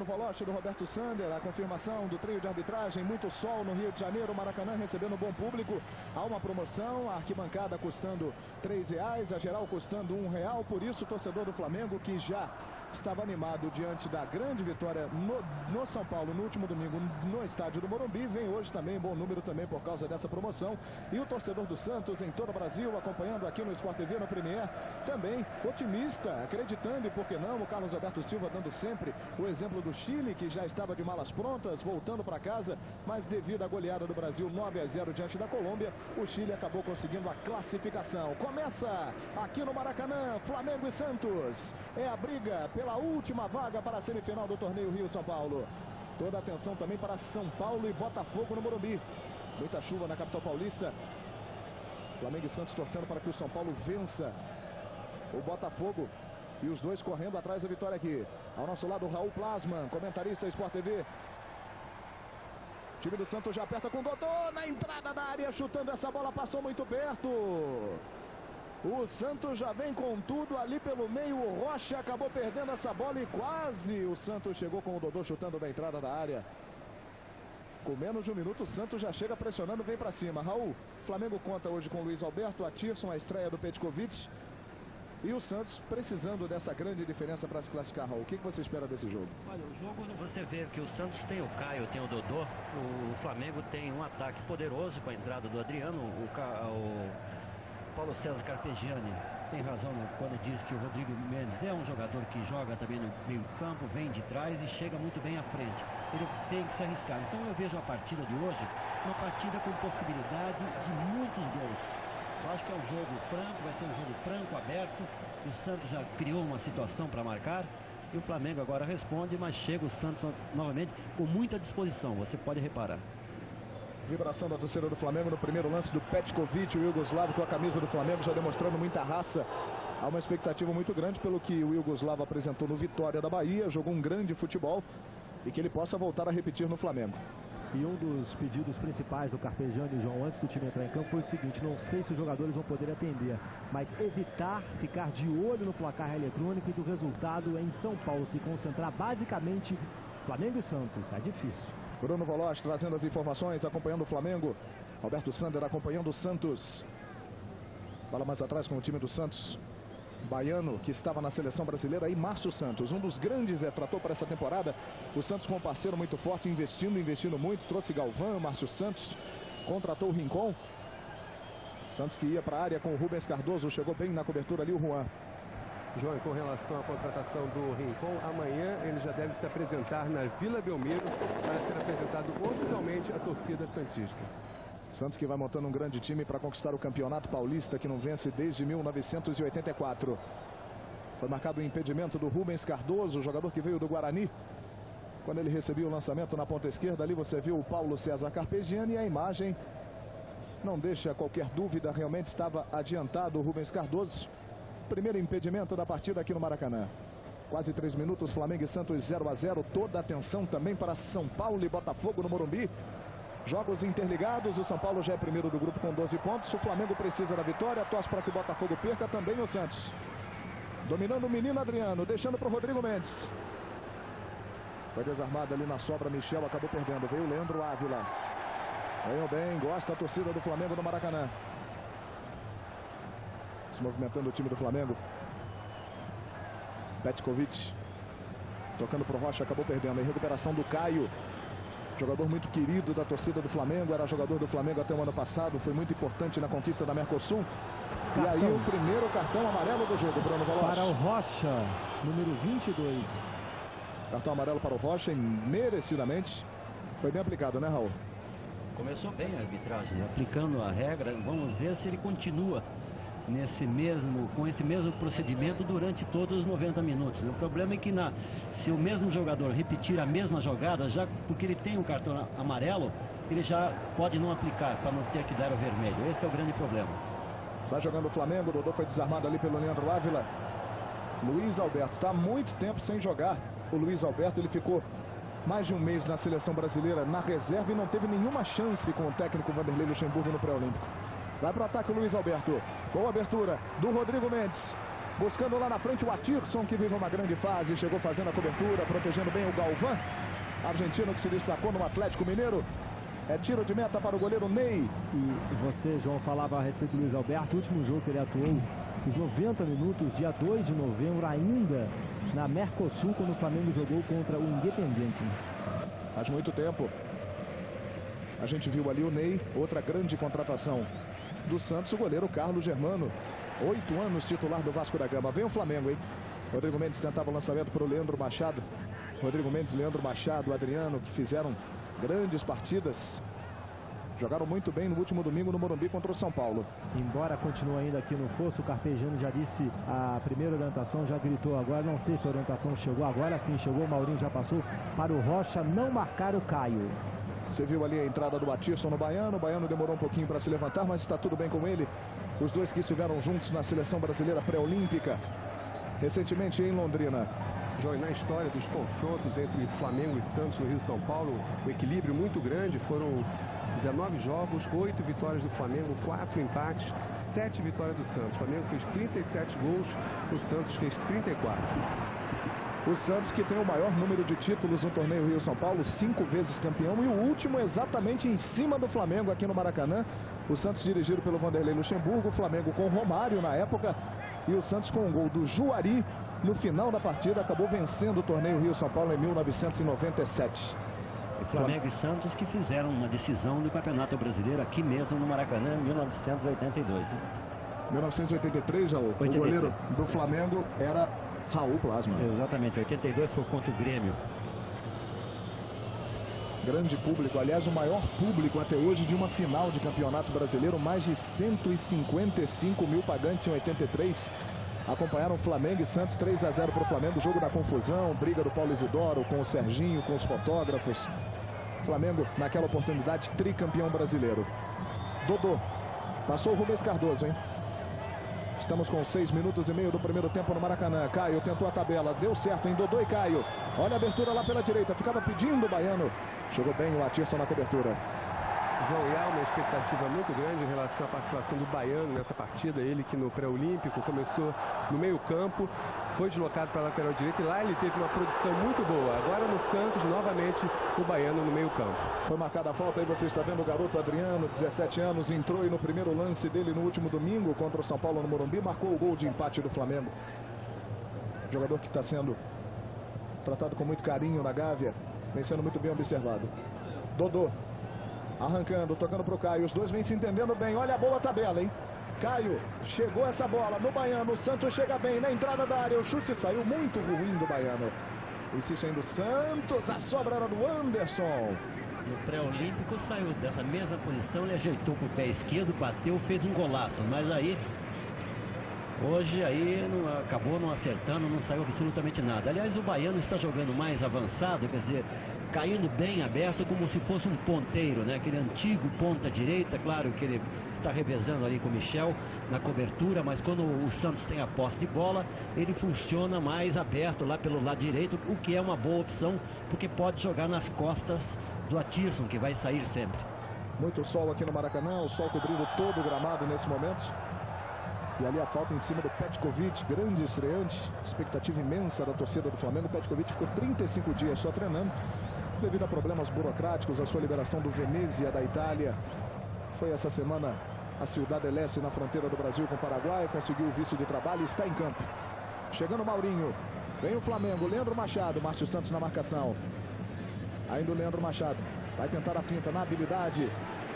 Bruno Voloche, do Roberto Sander, a confirmação do trio de arbitragem, muito sol no Rio de Janeiro, Maracanã recebendo bom público, há uma promoção, a arquibancada custando R$3, a geral custando R$1, por isso o torcedor do Flamengo, que já estava animado diante da grande vitória no São Paulo no último domingo no estádio do Morumbi, vem hoje também bom número também por causa dessa promoção, e o torcedor do Santos em todo o Brasil acompanhando aqui no Sport TV, no Premier, também otimista, acreditando, e por que não, o Carlos Alberto Silva dando sempre o exemplo do Chile, que já estava de malas prontas, voltando para casa, mas devido à goleada do Brasil 9-0 diante da Colômbia, o Chile acabou conseguindo a classificação. Começa aqui no Maracanã, Flamengo e Santos, é a briga pela última vaga para a semifinal do torneio Rio-São Paulo. Toda a atenção também para São Paulo e Botafogo no Morumbi. Muita chuva na capital paulista. Flamengo e Santos torcendo para que o São Paulo vença o Botafogo. E os dois correndo atrás da vitória aqui. Ao nosso lado, Raul Plasman, comentarista Sport TV. O time do Santos já aperta com o Dodô na entrada da área, chutando essa bola, passou muito perto. O Santos já vem com tudo ali pelo meio, o Rocha acabou perdendo essa bola e quase o Santos chegou com o Dodô chutando da entrada da área. Com menos de um minuto o Santos já chega pressionando, vem pra cima. Raul, Flamengo conta hoje com o Luiz Alberto, a Tirson, a estreia do Petkovic. E o Santos precisando dessa grande diferença para se classificar, Raul. O que você espera desse jogo? Olha, o jogo você vê que o Santos tem o Caio, tem o Dodô. O Flamengo tem um ataque poderoso com a entrada do Adriano, o Paulo César Carpegiani tem razão quando diz que o Rodrigo Mendes é um jogador que joga também no meio campo, vem de trás e chega muito bem à frente. Ele tem que se arriscar. Então eu vejo a partida de hoje uma partida com possibilidade de muitos gols. Eu acho que é um jogo franco, vai ser um jogo franco, aberto. O Santos já criou uma situação para marcar e o Flamengo agora responde, mas chega o Santos novamente com muita disposição, você pode reparar. Vibração da torcida do Flamengo no primeiro lance do Petkovic, o Iugoslavo com a camisa do Flamengo já demonstrando muita raça. Há uma expectativa muito grande pelo que o Iugoslavo apresentou no Vitória da Bahia, jogou um grande futebol e que ele possa voltar a repetir no Flamengo. E um dos pedidos principais do Carpegiani e João antes do time entrar em campo foi o seguinte: não sei se os jogadores vão poder atender, mas evitar ficar de olho no placar eletrônico e do resultado em São Paulo, se concentrar basicamente Flamengo e Santos. É difícil. Bruno Voloche trazendo as informações, acompanhando o Flamengo. Roberto Sander acompanhando o Santos. Fala mais atrás com o time do Santos. Baiano, que estava na seleção brasileira, e Márcio Santos, um dos grandes tratou para essa temporada. O Santos com um parceiro muito forte, investindo muito. Trouxe Galvão, Márcio Santos, contratou o Rincon. Santos que ia para a área com o Rubens Cardoso, chegou bem na cobertura ali o Juan. João, com relação à contratação do Rincon, amanhã ele já deve se apresentar na Vila Belmiro para ser apresentado oficialmente à torcida santista. Santos que vai montando um grande time para conquistar o Campeonato Paulista, que não vence desde 1984. Foi marcado o impedimento do Rubens Cardoso, o jogador que veio do Guarani. Quando ele recebeu o lançamento na ponta esquerda, ali você viu o Paulo César Carpegiani, e a imagem não deixa qualquer dúvida, realmente estava adiantado o Rubens Cardoso. Primeiro impedimento da partida aqui no Maracanã. Quase 3 minutos, Flamengo e Santos 0-0. Toda a atenção também para São Paulo e Botafogo no Morumbi. Jogos interligados, o São Paulo já é primeiro do grupo com 12 pontos. O Flamengo precisa da vitória, torce para que o Botafogo perca, também o Santos. Dominando o menino Adriano, deixando para o Rodrigo Mendes. Foi desarmado ali na sobra, Michel acabou perdendo. Veio o Leandro Ávila. Ganhou bem, gosta a torcida do Flamengo no Maracanã. Se movimentando o time do Flamengo. Petkovic tocando pro Rocha, acabou perdendo. Em recuperação do Caio, jogador muito querido da torcida do Flamengo, era jogador do Flamengo até o ano passado, foi muito importante na conquista da Mercosul. E aí o primeiro cartão amarelo do jogo, Bruno Voloche. Para o Rocha, número 22. Cartão amarelo para o Rocha, merecidamente. Foi bem aplicado, né, Raul? Começou bem a arbitragem, aplicando a regra. Vamos ver se ele continua com esse mesmo procedimento durante todos os 90 minutos. O problema é que se o mesmo jogador repetir a mesma jogada, já porque ele tem um cartão amarelo, ele já pode não aplicar para não ter que dar o vermelho. Esse é o grande problema. Está jogando o Flamengo, o Dodô foi desarmado ali pelo Leandro Ávila. Luiz Alberto está há muito tempo sem jogar. O Luiz Alberto, ele ficou mais de um mês na seleção brasileira na reserva e não teve nenhuma chance com o técnico Vanderlei Luxemburgo no pré-olímpico. Vai para o ataque o Luiz Alberto. Com a abertura do Rodrigo Mendes. Buscando lá na frente o Atirson, que vive uma grande fase. Chegou fazendo a cobertura, protegendo bem o Galvão. Argentino que se destacou no Atlético Mineiro. É tiro de meta para o goleiro Ney. E você, João, falava a respeito do Luiz Alberto. O último jogo que ele atuou, os 90 minutos, dia 2 de novembro, ainda na Mercosul, quando o Flamengo jogou contra o Independiente. Faz muito tempo. A gente viu ali o Ney, outra grande contratação do Santos, o goleiro Carlos Germano. 8 anos titular do Vasco da Gama. Vem o Flamengo, hein? Rodrigo Mendes tentava o lançamento para o Leandro Machado. Rodrigo Mendes, Leandro Machado, Adriano, que fizeram grandes partidas. Jogaram muito bem no último domingo no Morumbi contra o São Paulo. Embora continue ainda aqui no fosso, o Carpegiani já disse a primeira orientação, já gritou agora. Não sei se a orientação chegou agora, sim chegou. O Maurinho já passou para o Rocha não marcar o Caio. Você viu ali a entrada do Atirson no Baiano. O Baiano demorou um pouquinho para se levantar, mas está tudo bem com ele. Os dois que estiveram juntos na seleção brasileira pré-olímpica recentemente em Londrina. João, na história dos confrontos entre Flamengo e Santos no Rio São Paulo, um equilíbrio muito grande. Foram 19 jogos, 8 vitórias do Flamengo, 4 empates, 7 vitórias do Santos. O Flamengo fez 37 gols, o Santos fez 34. O Santos que tem o maior número de títulos no torneio Rio São Paulo, 5 vezes campeão, e o último exatamente em cima do Flamengo aqui no Maracanã. O Santos dirigido pelo Vanderlei Luxemburgo, o Flamengo com Romário na época, e o Santos com um gol do Juari no final da partida, acabou vencendo o torneio Rio São Paulo em 1997. Flamengo e Santos que fizeram uma decisão do Campeonato Brasileiro aqui mesmo no Maracanã em 1982. 1983, já o goleiro do Flamengo era Raul Plasma. Exatamente, 82 foi contra o Grêmio. Grande público, aliás, o maior público até hoje de uma final de campeonato brasileiro. Mais de 155 mil pagantes em 83. Acompanharam Flamengo e Santos, 3-0 para o Flamengo. Jogo da confusão, briga do Paulo Isidoro com o Serginho, com os fotógrafos. Flamengo, naquela oportunidade, tricampeão brasileiro. Dodô, passou o Rubens Cardoso, hein? Estamos com 6 minutos e meio do primeiro tempo no Maracanã. Caio tentou a tabela, deu certo em Dodô e Caio. Olha a abertura lá pela direita, ficava pedindo o Baiano. Jogou bem o Atirson na cobertura. João, e há uma expectativa muito grande em relação à participação do Baiano nessa partida. Ele que no pré-olímpico começou no meio-campo, foi deslocado para a lateral direita e lá ele teve uma produção muito boa. Agora no Santos, novamente, o Baiano no meio-campo. Foi marcada a falta, aí você está vendo o garoto Adriano, 17 anos, entrou e no primeiro lance dele no último domingo contra o São Paulo no Morumbi, marcou o gol de empate do Flamengo. Jogador que está sendo tratado com muito carinho na Gávea, vem sendo muito bem observado. Dodô. Arrancando, tocando para o Caio. Os dois vêm se entendendo bem. Olha a boa tabela, hein? Caio, chegou essa bola no Baiano. O Santos chega bem na entrada da área. O chute saiu muito ruim do Baiano. Insiste ainda o Santos. A sobra era do Anderson. No pré-olímpico saiu dessa mesma posição. Ele ajeitou com o pé esquerdo, bateu, fez um golaço. Mas aí, hoje aí acabou não acertando, não saiu absolutamente nada. Aliás, o Baiano está jogando mais avançado, quer dizer, caindo bem aberto, como se fosse um ponteiro, né? Aquele antigo ponta direita. Claro que ele está revezando ali com o Michel na cobertura, mas quando o Santos tem a posse de bola, ele funciona mais aberto lá pelo lado direito, o que é uma boa opção, porque pode jogar nas costas do Atirson, que vai sair sempre. Muito sol aqui no Maracanã, o sol cobrindo todo o gramado nesse momento. E ali a falta em cima do Petkovic, grande estreante, expectativa imensa da torcida do Flamengo. O Petkovic ficou 35 dias só treinando, devido a problemas burocráticos, a sua liberação do Venezia da Itália. Foi essa semana a Ciudad del Este na fronteira do Brasil com o Paraguai, conseguiu o visto de trabalho e está em campo. Chegando o Maurinho, vem o Flamengo, Leandro Machado, Márcio Santos na marcação. Ainda o Leandro Machado, vai tentar a finta na habilidade.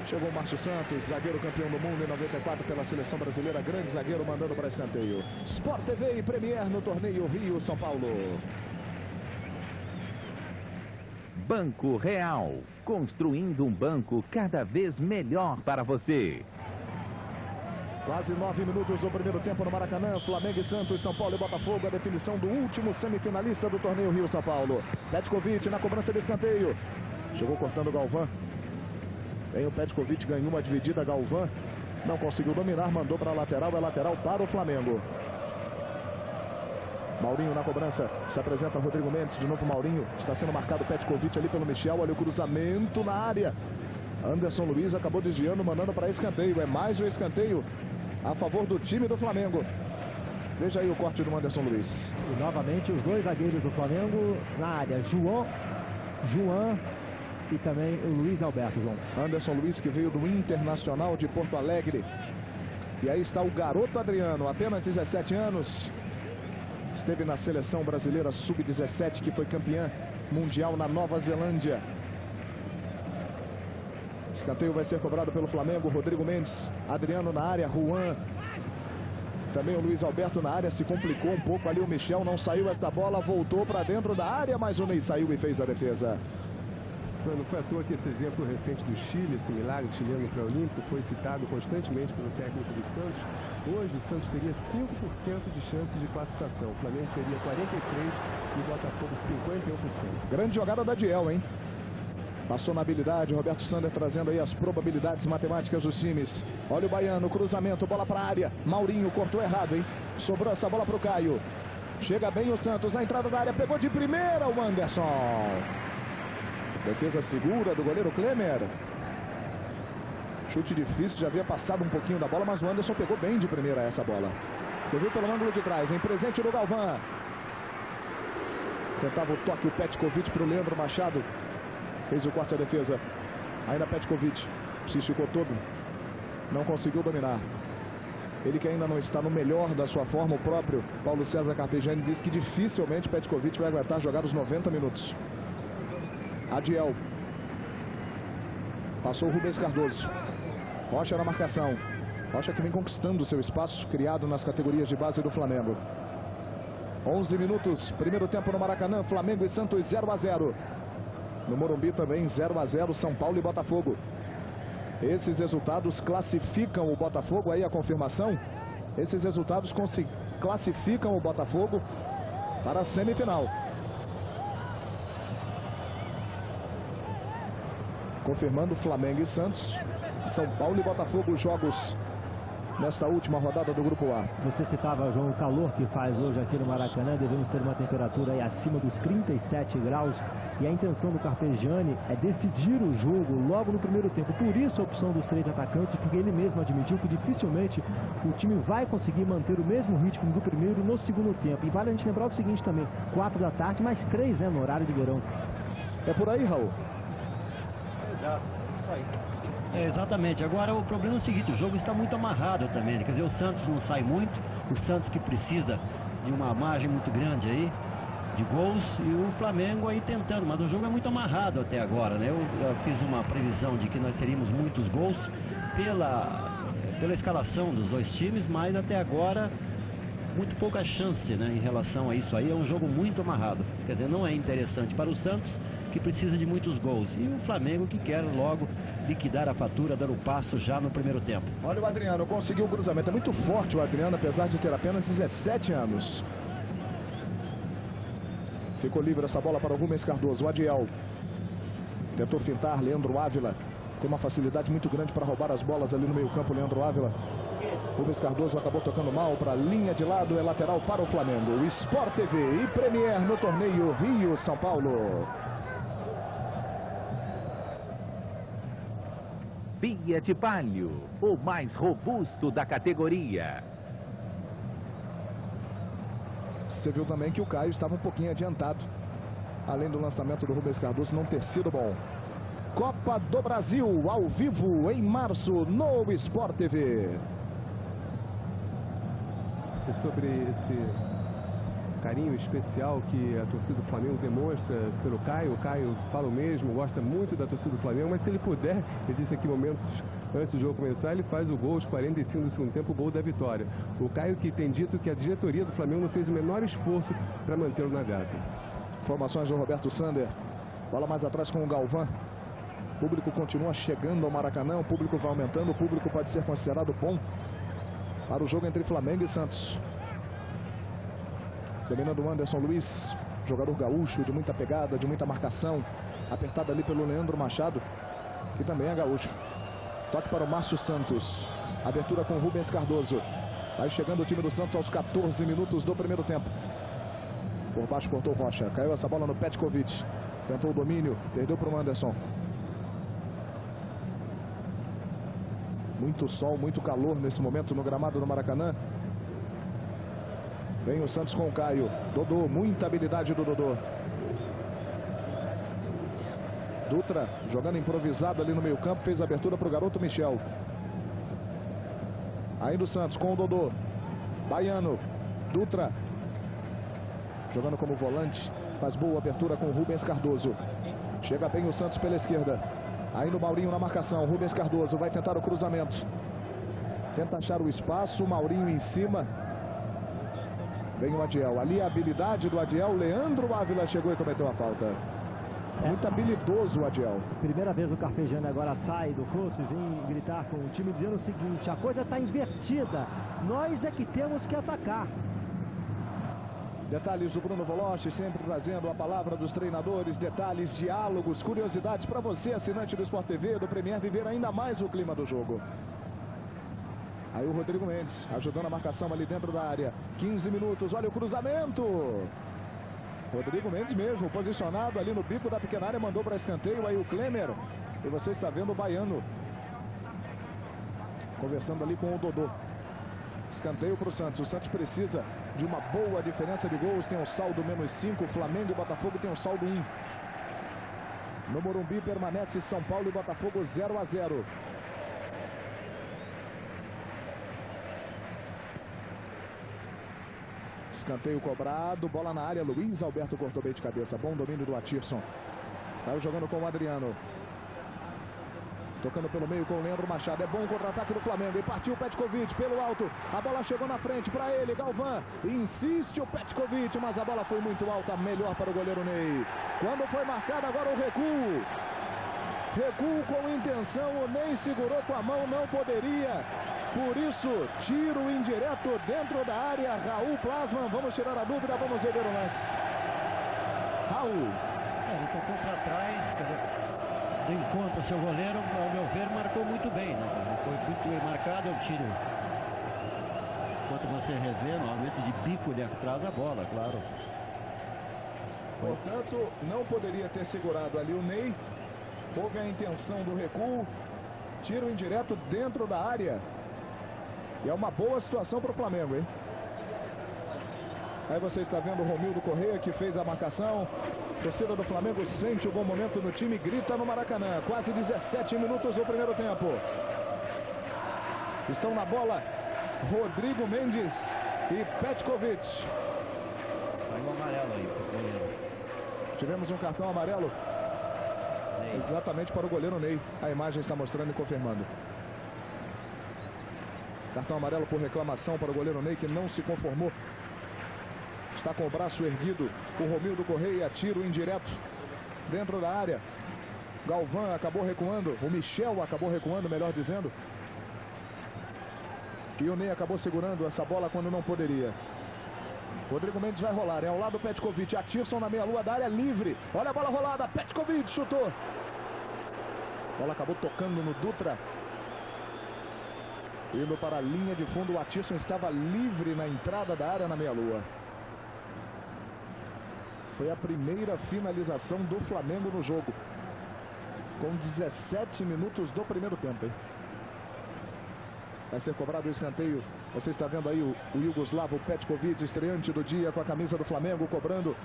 Chegou o Márcio Santos, zagueiro campeão do mundo em 94 pela seleção brasileira, grande zagueiro mandando para escanteio. Sport TV e Premier no torneio Rio São Paulo. Banco Real, construindo um banco cada vez melhor para você. Quase 9 minutos do primeiro tempo no Maracanã. Flamengo e Santos, São Paulo e Botafogo. A definição do último semifinalista do torneio Rio São Paulo. Petkovic na cobrança de escanteio. Chegou cortando o Galvão. Vem o Petkovic, ganhou uma dividida. Galvão não conseguiu dominar, mandou para a lateral. É lateral para o Flamengo. Maurinho na cobrança, se apresenta Rodrigo Mendes, de novo Maurinho, está sendo marcado Petkovic ali pelo Michel, olha o cruzamento na área. Anderson Luiz acabou desviando, mandando para escanteio, é mais um escanteio a favor do time do Flamengo. Veja aí o corte do Anderson Luiz. E novamente os dois zagueiros do Flamengo na área. João e também o Luiz Alberto, João. Anderson Luiz, que veio do Internacional de Porto Alegre. E aí está o garoto Adriano, apenas 17 anos. Esteve na seleção brasileira sub-17, que foi campeã mundial na Nova Zelândia. Escanteio vai ser cobrado pelo Flamengo. Rodrigo Mendes, Adriano na área, Juan. Também o Luiz Alberto na área, se complicou um pouco ali o Michel, não saiu esta bola, voltou para dentro da área, mas o Ney saiu e fez a defesa. Não foi à toa que esse exemplo recente do Chile, esse milagre chileno pré-olímpico, foi citado constantemente pelo técnico do Santos. Hoje o Santos teria 5% de chances de classificação. O Flamengo teria 43% e o Botafogo 51%. Grande jogada da Diel, hein? Passou na habilidade, Roberto Sander trazendo aí as probabilidades matemáticas dos times. Olha o Baiano, cruzamento, bola para a área. Maurinho cortou errado, hein? Sobrou essa bola para o Caio. Chega bem o Santos, na entrada da área, pegou de primeira o Anderson. Defesa segura do goleiro Klemer. Chute difícil, já havia passado um pouquinho da bola, mas o Anderson pegou bem de primeira essa bola. Você viu pelo ângulo de trás, em presente do Galvão. Tentava o toque, o Petkovic para o Leandro Machado. Fez o corte à defesa. Ainda Petkovic. Se esticou todo. Não conseguiu dominar. Ele que ainda não está no melhor da sua forma, o próprio Paulo César Carpegiani diz que dificilmente Petkovic vai aguentar jogar os 90 minutos. Adiel. Passou o Rubens Cardoso. Rocha na marcação. Rocha que vem conquistando o seu espaço criado nas categorias de base do Flamengo. 11 minutos, primeiro tempo no Maracanã, Flamengo e Santos 0-0. No Morumbi também 0-0, São Paulo e Botafogo. Esses resultados classificam o Botafogo, aí a confirmação. Esses resultados classificam o Botafogo para a semifinal. Confirmando Flamengo e Santos, São Paulo e Botafogo, os jogos nesta última rodada do Grupo A. Você citava, João, o calor que faz hoje aqui no Maracanã. Devemos ter uma temperatura aí acima dos 37 graus. E a intenção do Carpegiani é decidir o jogo logo no primeiro tempo. Por isso a opção dos três atacantes, porque ele mesmo admitiu que dificilmente o time vai conseguir manter o mesmo ritmo do primeiro no segundo tempo. E vale a gente lembrar o seguinte também, 4 da tarde, mais 3, né, no horário de verão. É por aí, Raul? Exato, isso aí. Exatamente. Agora o problema é o seguinte, o jogo está muito amarrado também, né? Quer dizer, o Santos não sai muito, o Santos que precisa de uma margem muito grande aí, de gols, e o Flamengo aí tentando, mas o jogo é muito amarrado até agora, né? Eu fiz uma previsão de que nós teríamos muitos gols pela escalação dos dois times, mas até agora muito pouca chance, né, em relação a isso aí. É um jogo muito amarrado, quer dizer, não é interessante para o Santos, que precisa de muitos gols, e o Flamengo que quer logo liquidar a fatura, dando passo já no primeiro tempo. Olha o Adriano, conseguiu o cruzamento, é muito forte o Adriano, apesar de ter apenas 17 anos. Ficou livre essa bola para o Rubens Cardoso, o Adiel. Tentou fintar, Leandro Ávila. Tem uma facilidade muito grande para roubar as bolas ali no meio campo, Leandro Ávila. Rubens Cardoso acabou tocando mal para a linha de lado, é lateral para o Flamengo. O Sport TV e Premier no torneio Rio-São Paulo. Fiat Palio, o mais robusto da categoria. Você viu também que o Caio estava um pouquinho adiantado, além do lançamento do Rubens Cardoso não ter sido bom. Copa do Brasil, ao vivo, em março, no Sport TV. E sobre esse carinho especial que a torcida do Flamengo demonstra pelo Caio. O Caio fala o mesmo, gosta muito da torcida do Flamengo, mas se ele puder, ele disse aqui momentos antes do jogo começar, ele faz o gol aos 45 do segundo tempo, o gol da vitória. O Caio que tem dito que a diretoria do Flamengo não fez o menor esforço para mantê-lo na data. Informações do Roberto Sander. Bola mais atrás com o Galvão. O público continua chegando ao Maracanã, o público vai aumentando, o público pode ser considerado bom para o jogo entre Flamengo e Santos. Dominando o Anderson Luiz, jogador gaúcho, de muita pegada, de muita marcação, apertado ali pelo Leandro Machado, que também é gaúcho. Toque para o Márcio Santos, abertura com o Rubens Cardoso. Vai chegando o time do Santos aos 14 minutos do primeiro tempo. Por baixo cortou o Rocha, caiu essa bola no Petkovic, tentou o domínio, perdeu para o Anderson. Muito sol, muito calor nesse momento no gramado do Maracanã. Vem o Santos com o Caio. Dodô, muita habilidade do Dodô. Dutra jogando improvisado ali no meio campo, fez a abertura para o garoto Michel. Ainda o Santos com o Dodô. Baiano, Dutra jogando como volante, faz boa abertura com o Rubens Cardoso. Chega bem o Santos pela esquerda. Ainda o Maurinho na marcação. Rubens Cardoso vai tentar o cruzamento. Tenta achar o espaço, o Maurinho em cima. Vem o Adiel. Ali a habilidade do Adiel. Leandro Ávila chegou e cometeu a falta. Muito habilidoso o Adiel. Primeira vez o Carpegiani agora sai do fosso e vem gritar com o time dizendo o seguinte: a coisa está invertida. Nós é que temos que atacar. Detalhes do Bruno Voloche, sempre trazendo a palavra dos treinadores, detalhes, diálogos, curiosidades para você, assinante do Sport TV, do Premier, viver ainda mais o clima do jogo. Aí o Rodrigo Mendes, ajudando a marcação ali dentro da área. 15 minutos, olha o cruzamento. Rodrigo Mendes mesmo, posicionado ali no bico da pequena área, mandou para escanteio. Aí o Klemer, e você está vendo o Baiano conversando ali com o Dodô. Escanteio para o Santos. O Santos precisa de uma boa diferença de gols. Tem um saldo -5. Flamengo e Botafogo tem um saldo 1. No Morumbi permanece São Paulo e Botafogo 0-0. Escanteio cobrado. Bola na área. Luiz Alberto cortou bem de cabeça. Bom domínio do Atirson. Saiu jogando com o Adriano. Tocando pelo meio com o Leandro Machado. É bom o contra-ataque do Flamengo. E partiu o Petkovic pelo alto. A bola chegou na frente para ele. Galvão. Insiste o Petkovic, mas a bola foi muito alta. Melhor para o goleiro Ney. Quando foi marcado agora o recuo. Recuo com intenção. O Ney segurou com a mão. Não poderia. Por isso, tiro indireto dentro da área. Raul Plasman. Vamos tirar a dúvida. Vamos ver o lance. Raul. Ele tocou para trás. Quer dizer, do encontro ao seu goleiro, ao meu ver, marcou muito bem, né? Foi muito bem marcado, é um tiro. Enquanto você revê, normalmente de bico ele atrasa a bola, claro. Portanto, não poderia ter segurado ali o Ney. Houve a intenção do recuo. Tiro indireto dentro da área. E é uma boa situação para o Flamengo, hein? Aí você está vendo o Romildo Corrêa, que fez a marcação. Torcida do Flamengo sente o bom momento no time, grita no Maracanã. Quase 17 minutos do primeiro tempo. Estão na bola Rodrigo Mendes e Petkovic. Saiu um amarelo aí para o goleiro. Tivemos um cartão amarelo. Ney. Exatamente para o goleiro Ney. A imagem está mostrando e confirmando. Cartão amarelo por reclamação para o goleiro Ney, que não se conformou. Está com o braço erguido o Romildo Corrêa, tiro indireto dentro da área. Galvão acabou recuando, o Michel acabou recuando, melhor dizendo. E o Ney acabou segurando essa bola quando não poderia. Rodrigo Mendes vai rolar, é ao lado do Petkovic. Atirson na meia-lua da área, livre. Olha a bola rolada, Petkovic chutou. A bola acabou tocando no Dutra. Indo para a linha de fundo, o Atirson estava livre na entrada da área na meia-lua. Foi a primeira finalização do Flamengo no jogo. Com 17 minutos do primeiro tempo, hein? Vai ser cobrado o escanteio. Você está vendo aí o Yugoslavo Petkovic, estreante do dia com a camisa do Flamengo, cobrando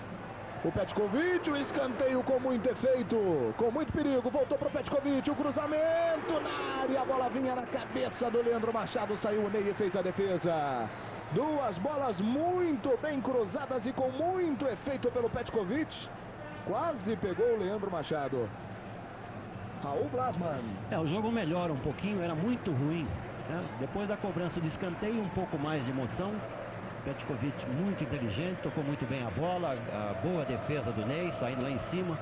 o Petkovic. O escanteio com muito efeito, com muito perigo. Voltou para o Petkovic, o cruzamento na área. A bola vinha na cabeça do Leandro Machado. Saiu o Ney e fez a defesa. Duas bolas muito bem cruzadas e com muito efeito pelo Petkovic. Quase pegou o Leandro Machado. Raul Plasman. O jogo melhora um pouquinho, era muito ruim, né? Depois da cobrança do escanteio, um pouco mais de emoção. Petkovic muito inteligente, tocou muito bem a bola. A boa defesa do Ney, saindo lá em cima.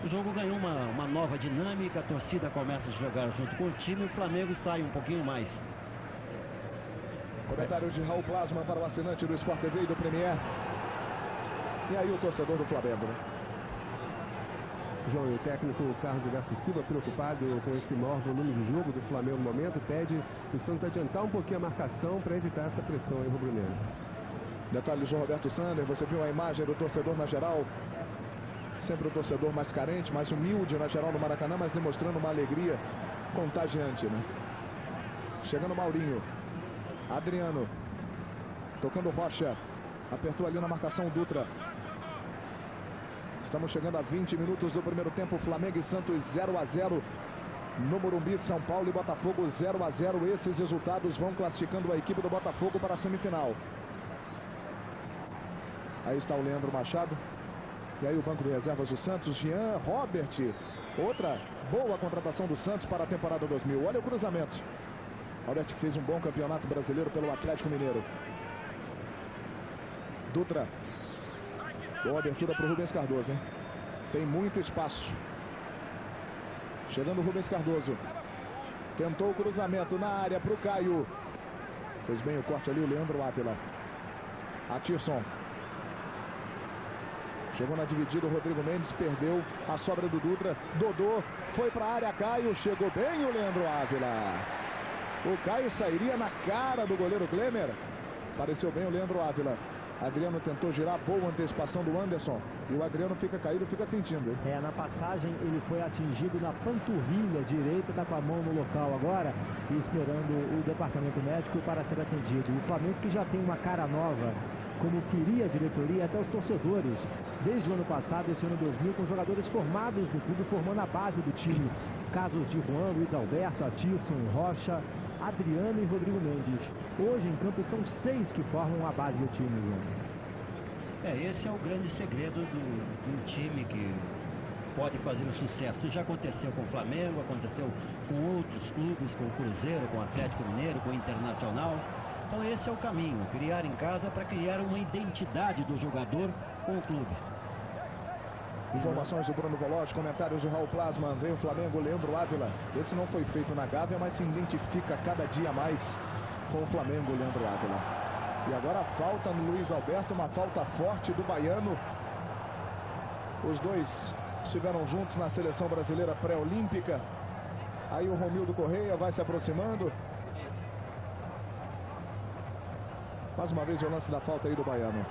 O jogo ganhou uma nova dinâmica, a torcida começa a jogar junto com o time. O Flamengo sai um pouquinho mais. Comentário de Raul Plasman para o assinante do Sport TV e do Premier. E aí o torcedor do Flamengo, né? João, e o técnico Carlos Alberto Silva, preocupado com esse maior volume de jogo do Flamengo no momento, pede o Santos adiantar um pouquinho a marcação para evitar essa pressão aí rubro-negro. Detalhes do Roberto Sander, você viu a imagem do torcedor na geral. Sempre o torcedor mais carente, mais humilde na geral no Maracanã, mas demonstrando uma alegria contagiante, né? Chegando Maurinho. Adriano. Tocando Rocha. Apertou ali na marcação o Dutra. Estamos chegando a 20 minutos do primeiro tempo. Flamengo e Santos 0-0. No Morumbi, São Paulo e Botafogo 0-0. Esses resultados vão classificando a equipe do Botafogo para a semifinal. Aí está o Leandro Machado. E aí o banco de reservas do Santos, Jean, Robert. Outra boa contratação do Santos para a temporada 2000. Olha o cruzamento. Robert que fez um bom campeonato brasileiro pelo Atlético Mineiro. Dutra. Boa abertura para o Rubens Cardoso, hein? Tem muito espaço. Chegando o Rubens Cardoso. Tentou o cruzamento na área para o Caio. Fez bem o corte ali o Leandro Ávila. Atirson. Chegou na dividida o Rodrigo Mendes, perdeu a sobra do Dutra. Dodô foi para a área, Caio. Chegou bem o Leandro Ávila. O Caio sairia na cara do goleiro Klemer. Pareceu bem o Leandro Ávila. Adriano tentou girar, boa antecipação do Anderson. E o Adriano fica caído, fica sentindo. Na passagem ele foi atingido na panturrilha direita, está com a mão no local agora e esperando o departamento médico para ser atendido. O Flamengo que já tem uma cara nova, como queria a diretoria e até os torcedores, desde o ano passado, esse ano 2000, com jogadores formados no clube, formando a base do time. Casos de Juan, Luiz Alberto, Atirson, Rocha, Adriano e Rodrigo Mendes. Hoje em campo são 6 que formam a base do time, João. Esse é o grande segredo do time que pode fazer o sucesso. Isso já aconteceu com o Flamengo, aconteceu com outros clubes, com o Cruzeiro, com o Atlético Mineiro, com o Internacional. Então esse é o caminho, criar em casa para criar uma identidade do jogador com o clube. Informações do Bruno Voloz, comentários do Raul Plasman. Vem o Flamengo, Leandro Ávila. Esse não foi feito na Gávea, mas se identifica cada dia mais com o Flamengo, Leandro Ávila. E agora a falta no Luiz Alberto, uma falta forte do baiano. Os dois estiveram juntos na seleção brasileira pré-olímpica. Aí o Romildo Correia vai se aproximando. Mais uma vez o lance da falta aí do baiano.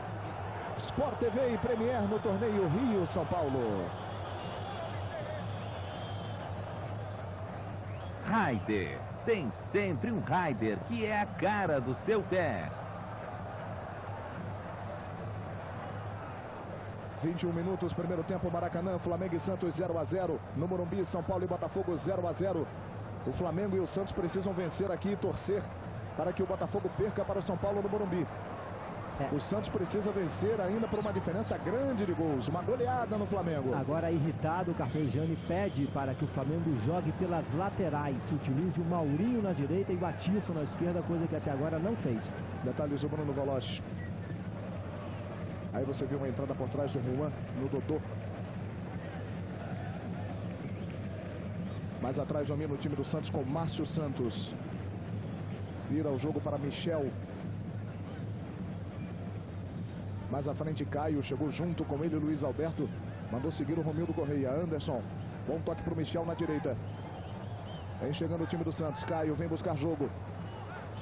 Sport TV e Premier no torneio Rio-São Paulo. Raider. Tem sempre um Raider que é a cara do seu pé. 21 minutos, primeiro tempo, Maracanã, Flamengo e Santos 0-0. No Morumbi, São Paulo e Botafogo 0-0. O Flamengo e o Santos precisam vencer aqui e torcer para que o Botafogo perca para o São Paulo no Morumbi. O Santos precisa vencer ainda por uma diferença grande de gols. Uma goleada no Flamengo. Agora irritado, o Carpegiani pede para que o Flamengo jogue pelas laterais. Se utilize o Maurinho na direita e o Atirson na esquerda, coisa que até agora não fez. Detalhes do Bruno Voloz. Aí você viu uma entrada por trás do Juan no Dodô. Mais atrás domina o time do Santos com Márcio Santos. Vira o jogo para Michel. Mais à frente Caio, chegou junto com ele Luiz Alberto. Mandou seguir o Romildo Correia. Anderson, bom toque para o Michel na direita. Vem chegando o time do Santos. Caio vem buscar jogo.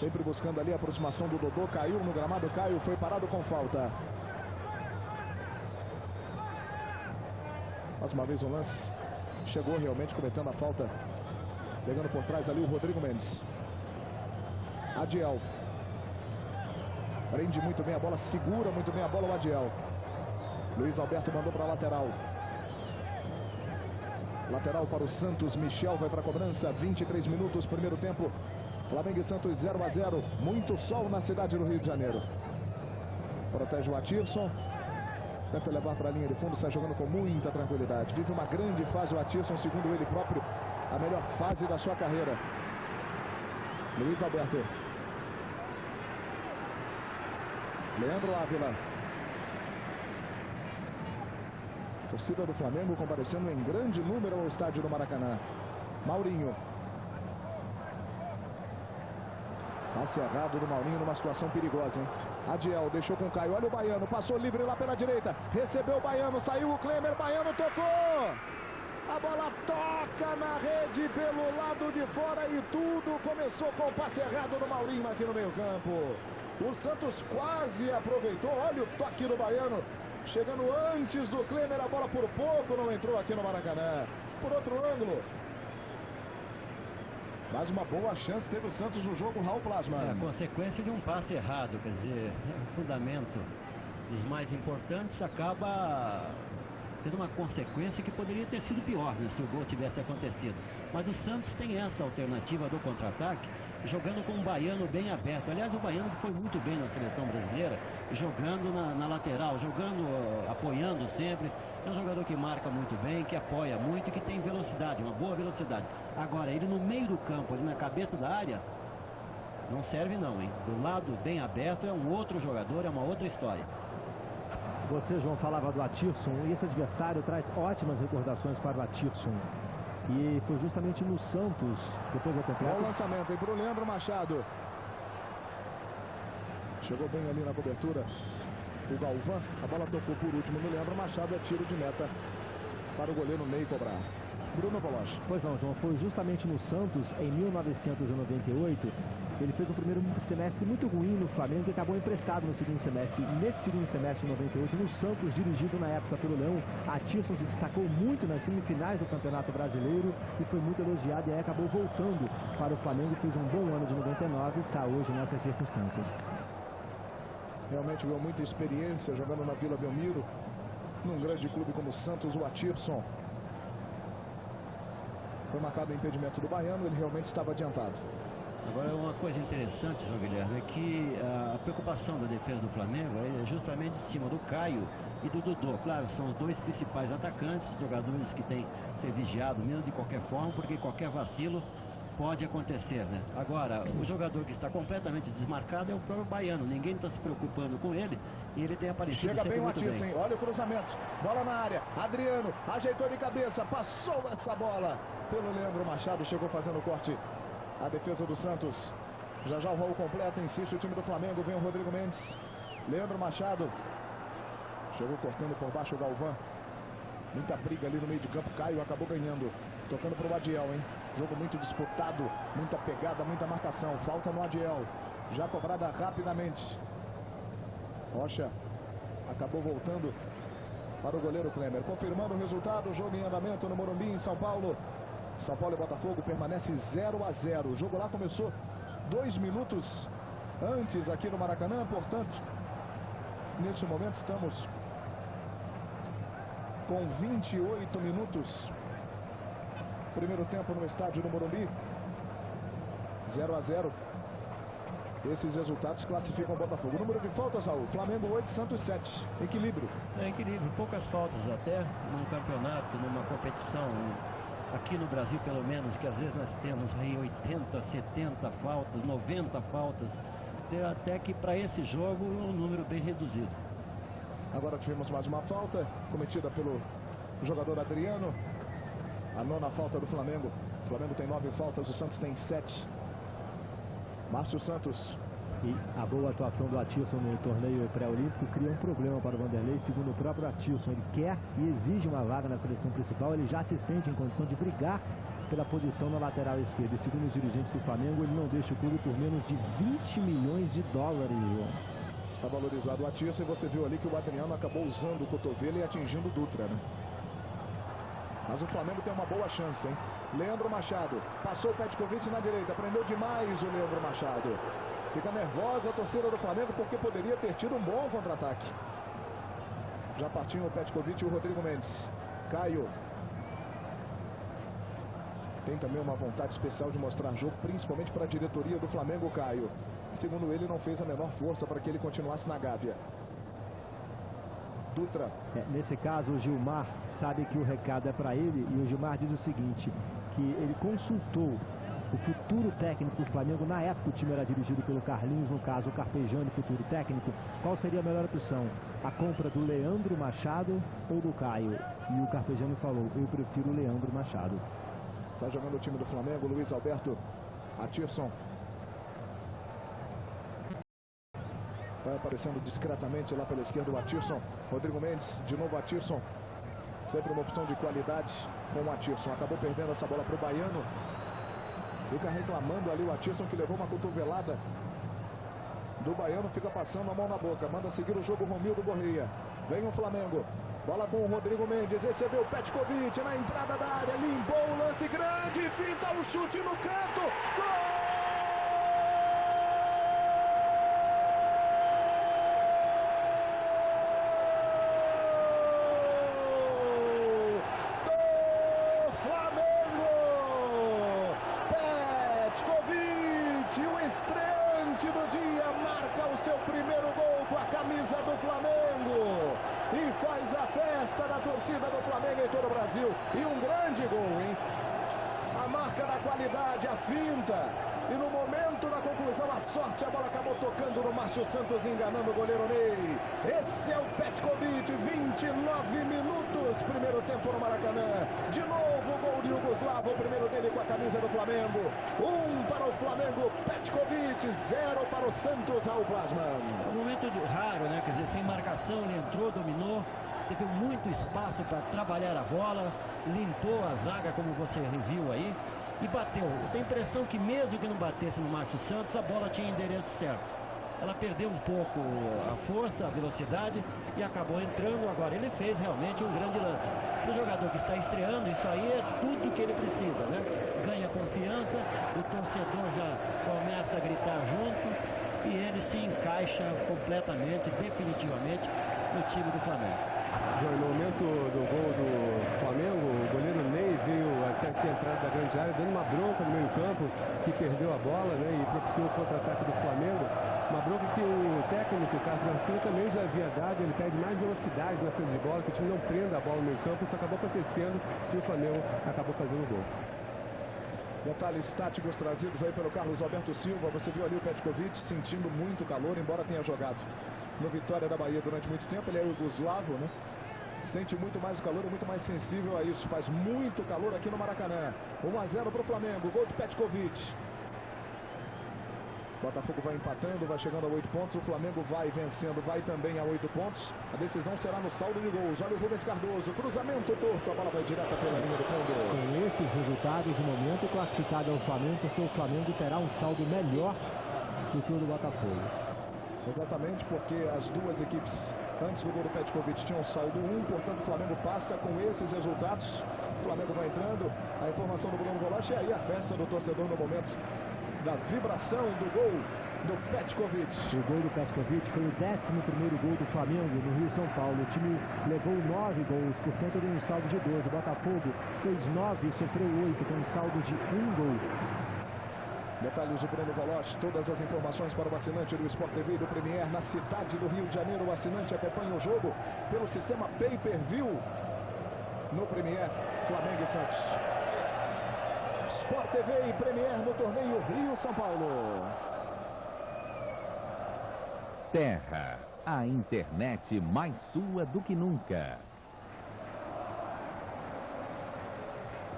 Sempre buscando ali a aproximação do Dodô. Caiu no gramado, Caio foi parado com falta. Mais uma vez o lance. Chegou realmente cometendo a falta. Pegando por trás ali o Rodrigo Mendes. Adiel. Prende muito bem a bola, segura muito bem a bola o Adiel. Luiz Alberto mandou para a lateral. Lateral para o Santos, Michel vai para a cobrança. 23 minutos, primeiro tempo. Flamengo e Santos 0-0. Muito sol na cidade do Rio de Janeiro. Protege o Atirson. Tenta levar para a linha de fundo, está jogando com muita tranquilidade. Vive uma grande fase o Atirson, segundo ele próprio, a melhor fase da sua carreira. Luiz Alberto. Leandro Ávila. Torcida do Flamengo comparecendo em grande número ao estádio do Maracanã. Maurinho. Passe errado do Maurinho numa situação perigosa, hein? Adiel deixou com o Caio. Olha o Baiano. Passou livre lá pela direita. Recebeu o Baiano. Saiu o Klemer. Baiano tocou. A bola toca na rede pelo lado de fora e tudo começou com o passe errado do Maurinho aqui no meio campo. O Santos quase aproveitou. Olha o toque do Baiano. Chegando antes do Klemer. A bola por pouco não entrou aqui no Maracanã. Por outro ângulo. Mais uma boa chance teve o Santos no jogo, Raul Plasman. É a consequência de um passe errado, quer dizer, é um fundamento dos mais importantes, acaba tendo uma consequência que poderia ter sido pior, né, se o gol tivesse acontecido. Mas o Santos tem essa alternativa do contra-ataque, jogando com um Baiano bem aberto. Aliás, o Baiano que foi muito bem na seleção brasileira, jogando na lateral, apoiando sempre. É um jogador que marca muito bem, que apoia muito e que tem velocidade, uma boa velocidade. Agora, ele no meio do campo, ali na cabeça da área, não serve não, hein? Do lado bem aberto é um outro jogador, é uma outra história. Você, João, falava do Atirson, e esse adversário traz ótimas recordações para o Atirson. E foi justamente no Santos, depois do completo. Bom lançamento aí para o Leandro Machado. Chegou bem ali na cobertura o Galvão. A bola tocou por último no Leandro Machado. É tiro de meta para o goleiro Ney cobrar. Bruno Poloche. Pois não, João, foi justamente no Santos, em 1998, ele fez um primeiro semestre muito ruim no Flamengo e acabou emprestado no segundo semestre. Nesse segundo semestre de 98, no Santos, dirigido na época pelo Leão, Atirson se destacou muito nas semifinais do Campeonato Brasileiro e foi muito elogiado, e aí acabou voltando para o Flamengo, fez um bom ano de 99 e está hoje nessas circunstâncias. Realmente viu muita experiência jogando na Vila Belmiro, num grande clube como o Santos. O Atirson foi marcado o impedimento do Baiano, ele realmente estava adiantado. Agora, uma coisa interessante, João Guilherme, é que a preocupação da defesa do Flamengo é justamente em cima do Caio e do Dodô. Claro, são os dois principais atacantes, jogadores que têm que ser vigiados mesmo de qualquer forma, porque qualquer vacilo pode acontecer, né? Agora, o jogador que está completamente desmarcado é o próprio Baiano. Ninguém está se preocupando com ele e ele tem aparecido Chega sempre bem o muito Atirson, bem. Olha o cruzamento, bola na área, Adriano ajeitou de cabeça, passou essa bola pelo Leandro Machado, chegou fazendo o corte. A defesa do Santos. Já o Raul completa, insiste o time do Flamengo. Vem o Rodrigo Mendes. Leandro Machado. Chegou cortando por baixo o Galvão. Muita briga ali no meio de campo. Caio acabou ganhando. Tocando para o Adiel, hein? Jogo muito disputado. Muita pegada, muita marcação. Falta no Adiel. Já cobrada rapidamente. Rocha acabou voltando para o goleiro Klemer. Confirmando o resultado. Jogo em andamento no Morumbi, em São Paulo. São Paulo e Botafogo permanece 0-0. O jogo lá começou 2 minutos antes aqui no Maracanã. Portanto, nesse momento estamos com 28 minutos. Primeiro tempo no estádio do Morumbi. 0-0. Esses resultados classificam o Botafogo. Número de faltas, Raul. Flamengo 8, Santos 7. Equilíbrio. É equilíbrio. Poucas faltas até num campeonato, numa competição. Aqui no Brasil, pelo menos, que às vezes nós temos aí 80, 70 faltas, 90 faltas. Até que para esse jogo um número bem reduzido. Agora tivemos mais uma falta cometida pelo jogador Adriano. A 9ª falta do Flamengo. O Flamengo tem 9 faltas, o Santos tem 7. Márcio Santos. E a boa atuação do Atirson no torneio pré-olímpico cria um problema para o Vanderlei, segundo o próprio Atirson. Ele quer e exige uma vaga na seleção principal, ele já se sente em condição de brigar pela posição na lateral esquerda. E segundo os dirigentes do Flamengo, ele não deixa o clube por menos de 20 milhões de dólares. Está valorizado o Atirson e você viu ali que o Adriano acabou usando o cotovelo e atingindo o Dutra, né? Mas o Flamengo tem uma boa chance, hein? Leandro Machado, passou o Petkovic na direita, prendeu demais o Leandro Machado. Fica nervosa a torcida do Flamengo porque poderia ter tido um bom contra-ataque. Já partiam o Petkovic e o Rodrigo Mendes. Caio. Tem também uma vontade especial de mostrar jogo, principalmente para a diretoria do Flamengo, Caio. Segundo ele, não fez a menor força para que ele continuasse na Gávea. Dutra. Nesse caso, o Gilmar sabe que o recado é para ele e o Gilmar diz o seguinte, que ele consultou o futuro técnico do Flamengo. Na época o time era dirigido pelo Carlinhos, no caso o Carpegiani, futuro técnico. Qual seria a melhor opção? A compra do Leandro Machado ou do Caio? E o Carpegiani falou, eu prefiro o Leandro Machado. Está jogando o time do Flamengo, Luiz Alberto, Atirson. Vai aparecendo discretamente lá pela esquerda o Atirson. Rodrigo Mendes, de novo Atirson. Sempre uma opção de qualidade com o Atirson. Acabou perdendo essa bola para o Baiano. Fica reclamando ali o Atirson, que levou uma cotovelada do Baiano. Fica passando a mão na boca. Manda seguir o jogo Romildo Borreia. Vem o Flamengo. Bola com o Rodrigo Mendes. Recebeu o Petkovic na entrada da área. Limpou o lance grande. Finta o chute no canto. Gol! faz a festa da torcida do Flamengo em todo o Brasil. E um grande gol, hein? A marca da qualidade, a finta. E no momento da conclusão, a sorte, a bola acabou tocando no Márcio Santos, enganando o goleiro Ney. Esse é o Petkovic, 29 minutos, primeiro tempo no Maracanã. De novo, gol de Yugoslavo, o primeiro dele com a camisa do Flamengo. 1 para o Flamengo, Petkovic, 0 para o Santos, Raul Plasman. Um momento raro, né? Quer dizer, sem marcação, ele entrou, dominou. Teve muito espaço para trabalhar a bola, limpou a zaga, como você viu aí, e bateu. Eu tenho a impressão que mesmo que não batesse no Márcio Santos, a bola tinha endereço certo. Ela perdeu um pouco a força, a velocidade e acabou entrando. Agora, ele fez realmente um grande lance. Para o jogador que está estreando, isso aí é tudo que ele precisa, né? Ganha confiança, o torcedor já começa a gritar junto e ele se encaixa completamente, definitivamente, no time do Flamengo. No momento do gol do Flamengo, o goleiro Ney veio até aqui a entrada da grande área, dando uma bronca no meio campo, que perdeu a bola, né, e propiciou o contra-ataque do Flamengo. Uma bronca que o técnico, o Carlos Garcia, também já havia dado. Ele pede mais velocidade na saída de bola, que o time não prenda a bola no meio campo. Isso acabou acontecendo e o Flamengo acabou fazendo o gol. Detalhes táticos trazidos aí pelo Carlos Alberto Silva. Você viu ali o Petkovic sentindo muito calor, embora tenha jogado no Vitória da Bahia durante muito tempo. Ele é yugoslavo, né? Sente muito mais o calor, é muito mais sensível a isso. Faz muito calor aqui no Maracanã. 1-0 para o Flamengo, gol de Petkovic. Botafogo vai empatando, vai chegando a 8 pontos. O Flamengo vai vencendo, vai também a 8 pontos. A decisão será no saldo de gols. Olha o Rubens Cardoso, cruzamento torto, a bola vai direta pela linha do fundo. Com esses resultados, no momento classificado ao Flamengo, porque o Flamengo terá um saldo melhor do que o do Botafogo. Exatamente, porque as duas equipes, antes do gol do Petkovic, tinham saldo 1, portanto o Flamengo passa com esses resultados. O Flamengo vai entrando, a informação do Bruno Golache, e aí a festa do torcedor no momento da vibração do gol do Petkovic. O gol do Petkovic foi o 11º gol do Flamengo no Rio São Paulo. O time levou 9 gols, portanto tem um saldo de 12. O Botafogo fez 9 e sofreu 8, com um saldo de 1 gol. Detalhes do Bruno Goloche, todas as informações para o assinante do Sport TV e do Premier na cidade do Rio de Janeiro. O assinante acompanha o jogo pelo sistema Pay-Per-View no Premier, Flamengo e Santos. Sport TV e Premier no torneio Rio-São Paulo. Terra, a internet mais sua do que nunca.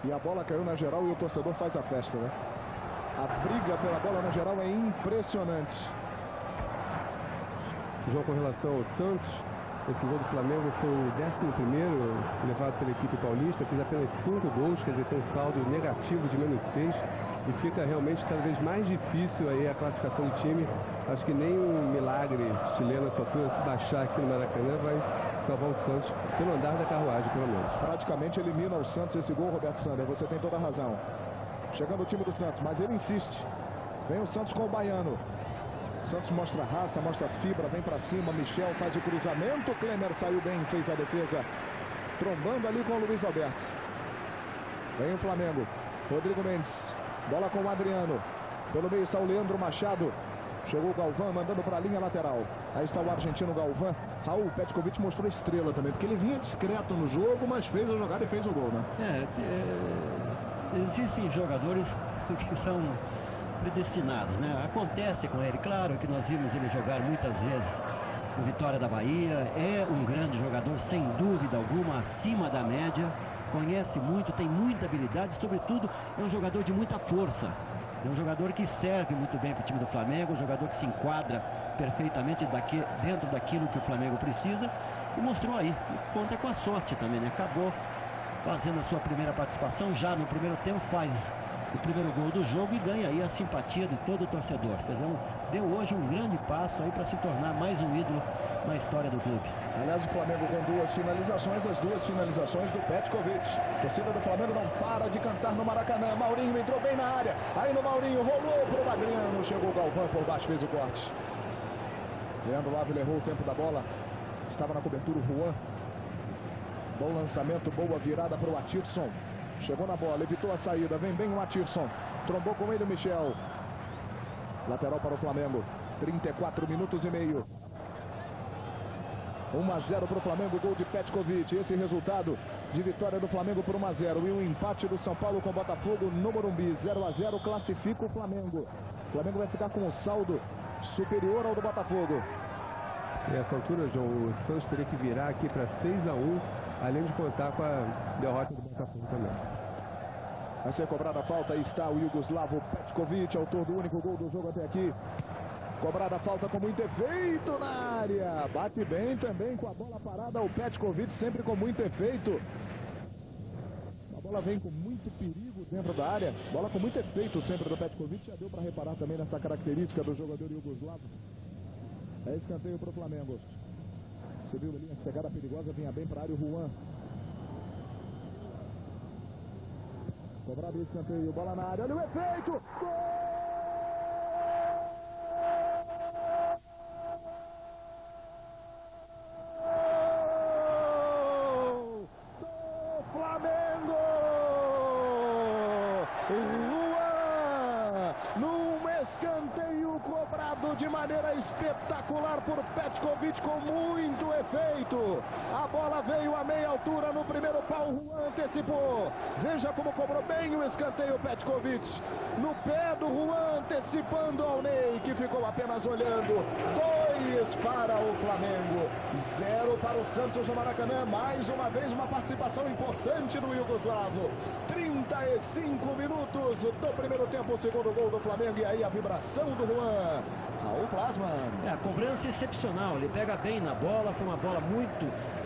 E a bola caiu na geral e o torcedor faz a festa, né? A briga pela bola na geral é impressionante. João, com relação ao Santos, esse gol do Flamengo foi o 11º levado pela equipe paulista, fez apenas 5 gols, quer dizer, tem um saldo negativo de -6 e fica realmente cada vez mais difícil aí a classificação do time. Acho que nem um milagre chileno nessa altura, se baixar aqui no Maracanã, vai salvar o Santos pelo andar da carruagem, pelo menos. Praticamente elimina o Santos esse gol, Roberto Sander, você tem toda a razão. Chegando o time do Santos, mas ele insiste. Vem o Santos com o baiano. Santos mostra raça, mostra fibra, vem pra cima. Michel faz o cruzamento. Klemer saiu bem, fez a defesa. Trombando ali com o Luiz Alberto. Vem o Flamengo. Rodrigo Mendes. Bola com o Adriano. Pelo meio está o Leandro Machado. Chegou o Galvão mandando para a linha lateral. Aí está o argentino Galvão. Raul, Petkovic mostrou estrela também, porque ele vinha discreto no jogo, mas fez a jogada e fez o gol, né? Existem jogadores que são predestinados, né? Acontece com ele, claro que nós vimos ele jogar muitas vezes no Vitória da Bahia, é um grande jogador, sem dúvida alguma, acima da média, conhece muito, tem muita habilidade, sobretudo é um jogador de muita força, é um jogador que serve muito bem para o time do Flamengo, um jogador que se enquadra perfeitamente dentro daquilo que o Flamengo precisa, e mostrou aí, e conta com a sorte também, né? Acabou fazendo a sua primeira participação, já no primeiro tempo faz o primeiro gol do jogo e ganha aí a simpatia de todo o torcedor. Quer dizer, deu hoje um grande passo aí para se tornar mais um ídolo na história do clube. Aliás, o Flamengo com 2 finalizações, as 2 finalizações do Petkovic. A torcida do Flamengo não para de cantar no Maracanã. Maurinho entrou bem na área. Aí no Maurinho, rolou pro Bagriano. Chegou o Galvão por baixo, fez o corte. Leandro Ávila errou o tempo da bola. Estava na cobertura o Juan. Bom lançamento, boa virada para o Atirson. Chegou na bola, evitou a saída. Vem bem o Atirson. Trombou com ele o Michel. Lateral para o Flamengo. 34 minutos e meio. 1-0 para o Flamengo, gol de Petkovic. Esse resultado de vitória do Flamengo por 1-0 e um empate do São Paulo com o Botafogo no Morumbi. 0-0 classifica o Flamengo. O Flamengo vai ficar com um saldo superior ao do Botafogo. E nessa altura, João, o Santos teria que virar aqui para 6-1, além de contar com a derrota do Botafogo também. Vai ser cobrada a falta, aí está o Yugoslavo Petkovic, autor do único gol do jogo até aqui. Cobrada a falta com muito efeito na área. Bate bem também com a bola parada o Petkovic, sempre com muito efeito. A bola vem com muito perigo dentro da área. Bola com muito efeito sempre do Petkovic. Já deu para reparar também nessa característica do jogador Yugoslavo. É escanteio para o Flamengo. Você viu ali a pegada perigosa, vinha bem para a área o Juan. Cobrado o escanteio, bola na área, olha o efeito! Gol! Escanteio cobrado de maneira espetacular por Petkovic com muito efeito. A bola veio a meia altura no primeiro pau, o Juan antecipou. Veja como cobrou bem o escanteio Petkovic. No pé do Juan, antecipando ao Ney, que ficou apenas olhando. 2 para o Flamengo, 0 para o Santos no Maracanã. Mais uma vez uma participação importante do Yugoslavo. 35 minutos do primeiro tempo, o segundo gol do Flamengo. E aí a vibração do Juan. Raul Plasman. A cobrança excepcional, ele pega bem na bola, foi uma bola muito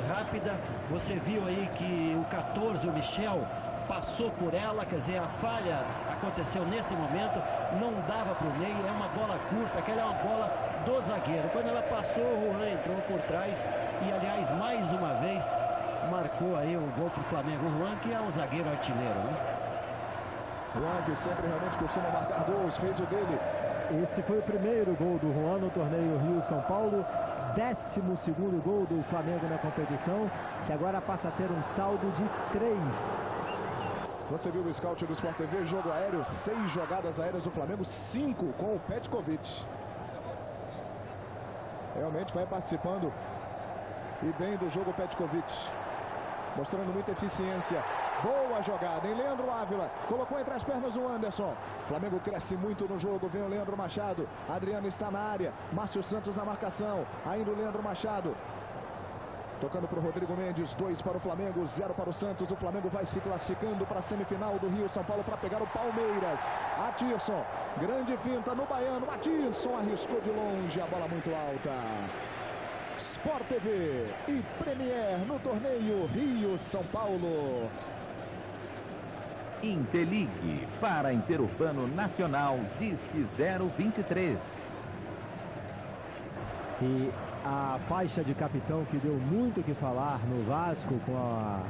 rápida. Você viu aí que o 14, o Michel, passou por ela, quer dizer, a falha aconteceu nesse momento, não dava para o Ney, é uma bola curta, aquela é uma bola do zagueiro. Quando ela passou, o Juan entrou por trás e, aliás, mais uma vez, marcou aí o gol para o Flamengo. O Juan, que é um zagueiro artilheiro, né? Juan, que sempre realmente costuma marcar gols, fez o dele. Esse foi o primeiro gol do Juan no torneio Rio-São Paulo. 12º gol do Flamengo na competição, que agora passa a ter um saldo de 3. Você viu o scout do Sport TV, jogo aéreo, 6 jogadas aéreas do Flamengo, 5 com o Petkovic. Realmente vai participando e bem do jogo Petkovic, mostrando muita eficiência. Boa jogada, hein? Leandro Ávila colocou entre as pernas o Anderson. Flamengo cresce muito no jogo, vem o Leandro Machado. Adriano está na área, Márcio Santos na marcação, ainda o Leandro Machado. Tocando para o Rodrigo Mendes, 2 para o Flamengo, 0 para o Santos. O Flamengo vai se classificando para a semifinal do Rio São Paulo para pegar o Palmeiras. Atirson, grande finta no Baiano. Atirson arriscou de longe, a bola muito alta. Sport TV e Premier no torneio Rio São Paulo. Inteligue para Interurbano Nacional, Disque 023. E a faixa de capitão que deu muito o que falar no Vasco, com a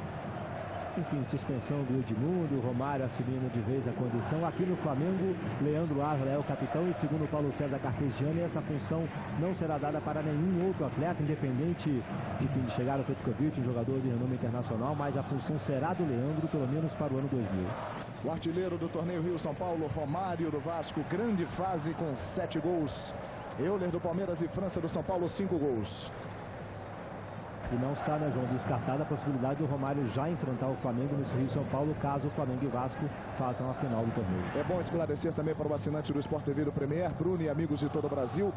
suspensão do Edmundo, o Romário assumindo de vez a condição. Aqui no Flamengo, Leandro Ávila é o capitão e, segundo Paulo César Carpegiani, essa função não será dada para nenhum outro atleta, independente de chegar ao Petkovic, um jogador de renome internacional, mas a função será do Leandro, pelo menos para o ano 2000. O artilheiro do torneio Rio São Paulo, Romário do Vasco, grande fase com 7 gols. Euler do Palmeiras e França do São Paulo, 5 gols. E não está, né, João, descartada a possibilidade do Romário já enfrentar o Flamengo nesse Rio São Paulo, caso o Flamengo e o Vasco façam a final do torneio. É bom esclarecer também para o assinante do Sport TV do Premier, Bruno e amigos de todo o Brasil,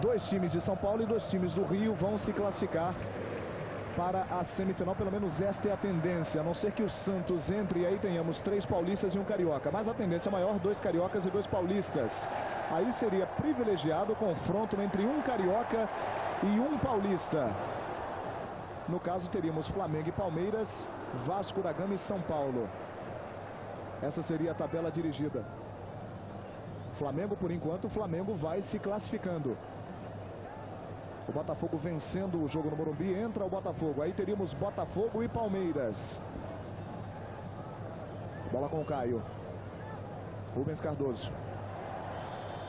2 times de São Paulo e 2 times do Rio vão se classificar para a semifinal, pelo menos esta é a tendência, a não ser que o Santos entre e aí tenhamos 3 paulistas e um carioca, mas a tendência maior, 2 cariocas e 2 paulistas. Aí seria privilegiado o confronto entre um carioca e um paulista. No caso, teríamos Flamengo e Palmeiras, Vasco da Gama e São Paulo. Essa seria a tabela dirigida. Flamengo, por enquanto, o Flamengo vai se classificando. O Botafogo vencendo o jogo no Morumbi, entra o Botafogo. Aí teríamos Botafogo e Palmeiras. Bola com o Caio. Rubens Cardoso.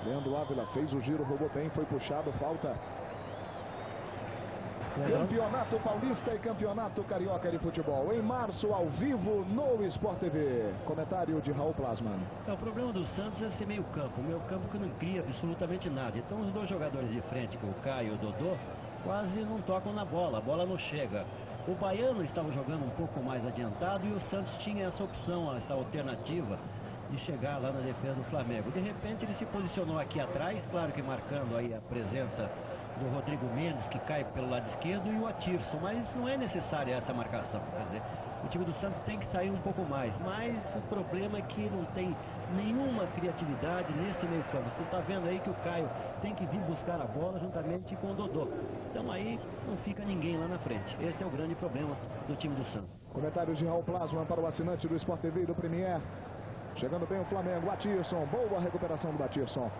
Leandro Ávila fez o giro, roubou bem, foi puxado, falta. Campeonato Paulista e Campeonato Carioca de Futebol. Em março, ao vivo, no Sport TV. Comentário de Raul Plasman. O problema do Santos é ser meio campo. O meio campo que não cria absolutamente nada. Então os 2 jogadores de frente, que o Caio e o Dodô, quase não tocam na bola, a bola não chega. O Baiano estava jogando um pouco mais adiantado e o Santos tinha essa opção, essa alternativa de chegar lá na defesa do Flamengo. De repente ele se posicionou aqui atrás, claro que marcando aí a presença do Rodrigo Mendes, que cai pelo lado esquerdo, e o Atirson, mas não é necessária essa marcação. Quer dizer, o time do Santos tem que sair um pouco mais, mas o problema é que não tem nenhuma criatividade nesse meio campo. Você está vendo aí que o Caio tem que vir buscar a bola juntamente com o Dodô. Então aí não fica ninguém lá na frente. Esse é o grande problema do time do Santos. Comentários de Raul Plasman para o assinante do Sport TV e do Premier. Chegando bem o Flamengo, Atirson, boa recuperação do Atirson.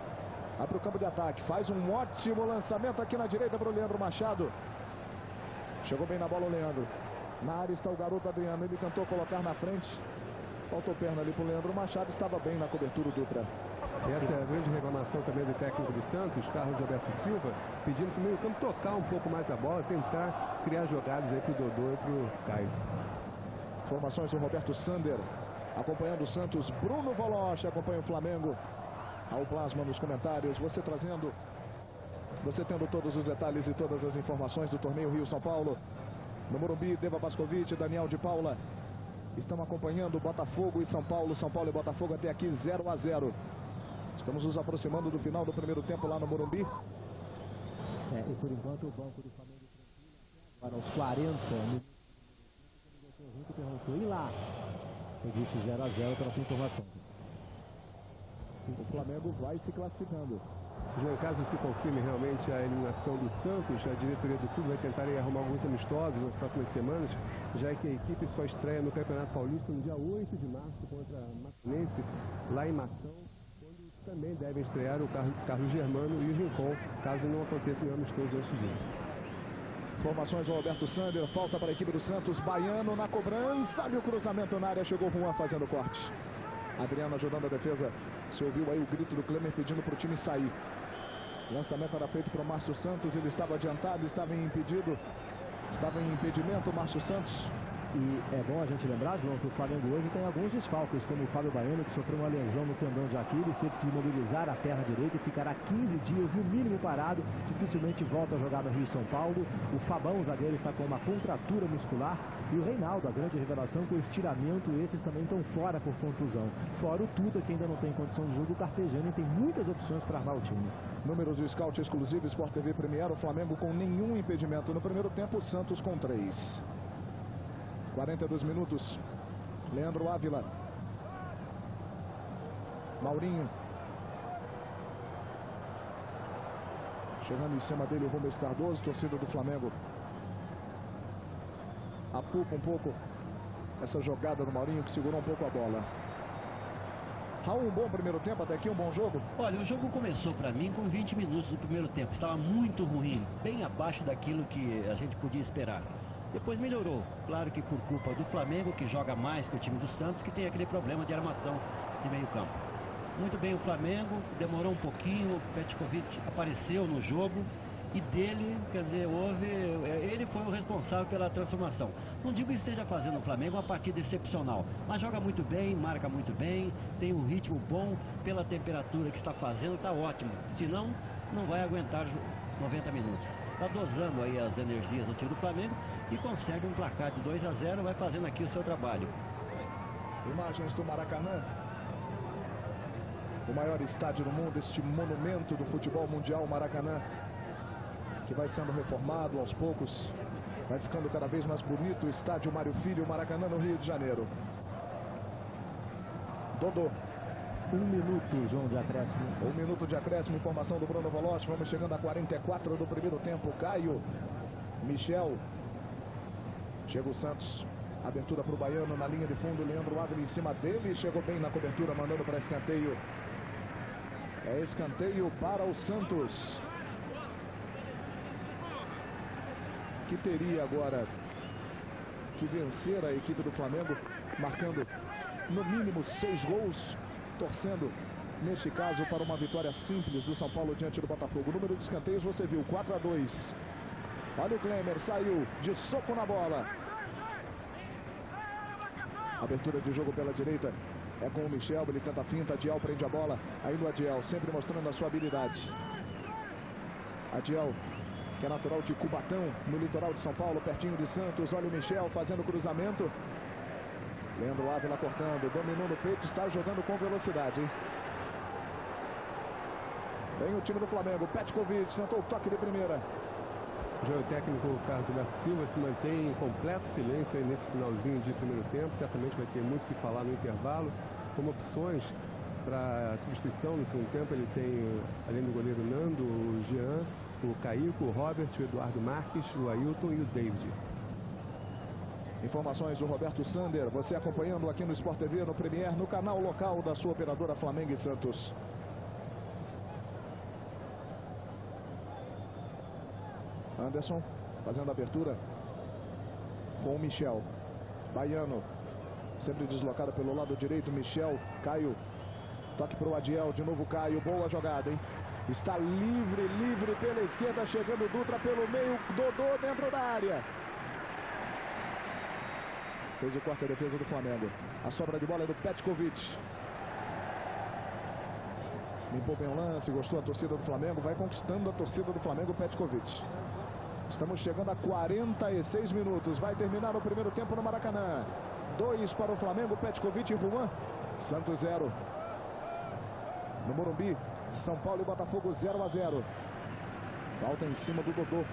Abre o campo de ataque, faz um ótimo lançamento aqui na direita para o Leandro Machado. Chegou bem na bola o Leandro. Na área está o garoto Adriano, ele tentou colocar na frente. Faltou perna ali para o Leandro Machado, estava bem na cobertura do Dutra. Essa é a grande reclamação também do técnico do Santos, Carlos Alberto Silva, pedindo para o meio campo tocar um pouco mais a bola, tentar criar jogadas aí para o Dodô e para o Caio. Formações do Roberto Sander, acompanhando o Santos, Bruno Voloche acompanha o Flamengo. Ao Plasma nos comentários, você tendo todos os detalhes e todas as informações do torneio Rio-São Paulo. No Morumbi, Deva Pascovitch, Daniel de Paula estão acompanhando Botafogo e São Paulo e Botafogo até aqui 0-0. Estamos nos aproximando do final do primeiro tempo lá no Morumbi. E por enquanto o banco do Flamengo para os 40 minutos perguntou, e lá? Eu disse 0-0 pela sua informação. O Flamengo vai se classificando. João, caso se confirme realmente a eliminação do Santos, a diretoria do clube vai tentar arrumar alguns amistosos nas próximas semanas, já que a equipe só estreia no Campeonato Paulista no dia 8 de março contra a Matunense, lá em Mação, onde também devem estrear o Carlos Germano e o Rincon, caso não aconteça nenhum amistoso antes disso. Formações do Roberto Sander, falta para a equipe do Santos, Baiano na cobrança, e o cruzamento na área, chegou Juan fazendo corte. Adriano ajudando a defesa, se ouviu aí o grito do Klemer pedindo para o time sair. Lançamento era feito para o Márcio Santos, ele estava adiantado, estava em impedimento, o Márcio Santos. E é bom a gente lembrar, João, que o Flamengo hoje tem alguns desfalques, como o Fábio Baiano, que sofreu uma lesão no tendão de Aquiles, teve que imobilizar a perna direita e ficará 15 dias no mínimo parado, dificilmente volta a jogar no Rio São Paulo. O Fabão, o zagueiro, está com uma contratura muscular, e o Reinaldo, a grande revelação, com o estiramento, esses também estão fora por contusão. Fora o Tuta, que ainda não tem condição de jogo, o Carpegiani tem muitas opções para armar o time. Números do scout exclusivo Sport TV Premier, o Flamengo com nenhum impedimento no primeiro tempo, o Santos com 3. 42 minutos, Leandro Ávila, Maurinho, chegando em cima dele o Rubens Cardoso, torcida do Flamengo apupa um pouco essa jogada do Maurinho, que segurou um pouco a bola. Raul, um bom primeiro tempo, até aqui um bom jogo? Olha, o jogo começou para mim com 20 minutos do primeiro tempo, estava muito ruim, bem abaixo daquilo que a gente podia esperar. Depois melhorou, claro que por culpa do Flamengo, que joga mais que o time do Santos, que tem aquele problema de armação de meio campo. Muito bem o Flamengo, demorou um pouquinho, o Petkovic apareceu no jogo e dele, quer dizer, ele foi o responsável pela transformação. Não digo que esteja fazendo o Flamengo uma partida excepcional, mas joga muito bem, marca muito bem, tem um ritmo bom, pela temperatura que está fazendo, está ótimo. Senão, não vai aguentar 90 minutos. Está dosando aí as energias do time do Flamengo e consegue um placar de 2-0, vai fazendo aqui o seu trabalho. Imagens do Maracanã, o maior estádio do mundo, este monumento do futebol mundial, Maracanã, que vai sendo reformado aos poucos, vai ficando cada vez mais bonito o estádio Mário Filho, Maracanã, no Rio de Janeiro. Dodô. 1 minuto, João, de acréscimo. 1 minuto de acréscimo, informação do Bruno Voloche. Vamos chegando a 44 do primeiro tempo. Caio, Michel. Chega o Santos. Abertura para o Baiano na linha de fundo. Leandro Ávila em cima dele. Chegou bem na cobertura, mandando para escanteio. É escanteio para o Santos, que teria agora que vencer a equipe do Flamengo, marcando no mínimo 6 gols. Torcendo, neste caso, para uma vitória simples do São Paulo diante do Botafogo. O número de escanteios você viu, 4-2. Olha o Klemer, saiu de soco na bola. Abertura de jogo pela direita é com o Michel, ele tenta a finta, Adiel prende a bola. Aí no Adiel, sempre mostrando a sua habilidade. Adiel que é natural de Cubatão, no litoral de São Paulo, pertinho de Santos. Olha o Michel fazendo o cruzamento. Leandro Ávila cortando, dominou no peito, está jogando com velocidade. Vem o time do Flamengo, Petkovic tentou o toque de primeira. O jogo técnico Carlos Alberto Silva se mantém em completo silêncio aí nesse finalzinho de primeiro tempo. Certamente vai ter muito o que falar no intervalo. Como opções para substituição no segundo tempo, ele tem, além do goleiro Nando, o Jean, o Caico, o Robert, o Eduardo Marques, o Ailton e o David. Informações do Roberto Sander, você acompanhando aqui no Sport TV, no Premier, no canal local da sua operadora Flamengo e Santos. Anderson fazendo a abertura com o Michel. Baiano, sempre deslocado pelo lado direito, Michel, Caio, toque para o Adiel, de novo Caio, boa jogada, hein? Está livre pela esquerda, chegando Dutra pelo meio, Dodô dentro da área. Fez o corte a defesa do Flamengo. A sobra de bola é do Petkovic. Limpou bem o lance, gostou a torcida do Flamengo, vai conquistando a torcida do Flamengo, Petkovic. Estamos chegando a 46 minutos. Vai terminar o primeiro tempo no Maracanã. 2 para o Flamengo, Petkovic e Juan. Santos 0. No Morumbi, São Paulo e Botafogo 0-0. Falta em cima do Dodô.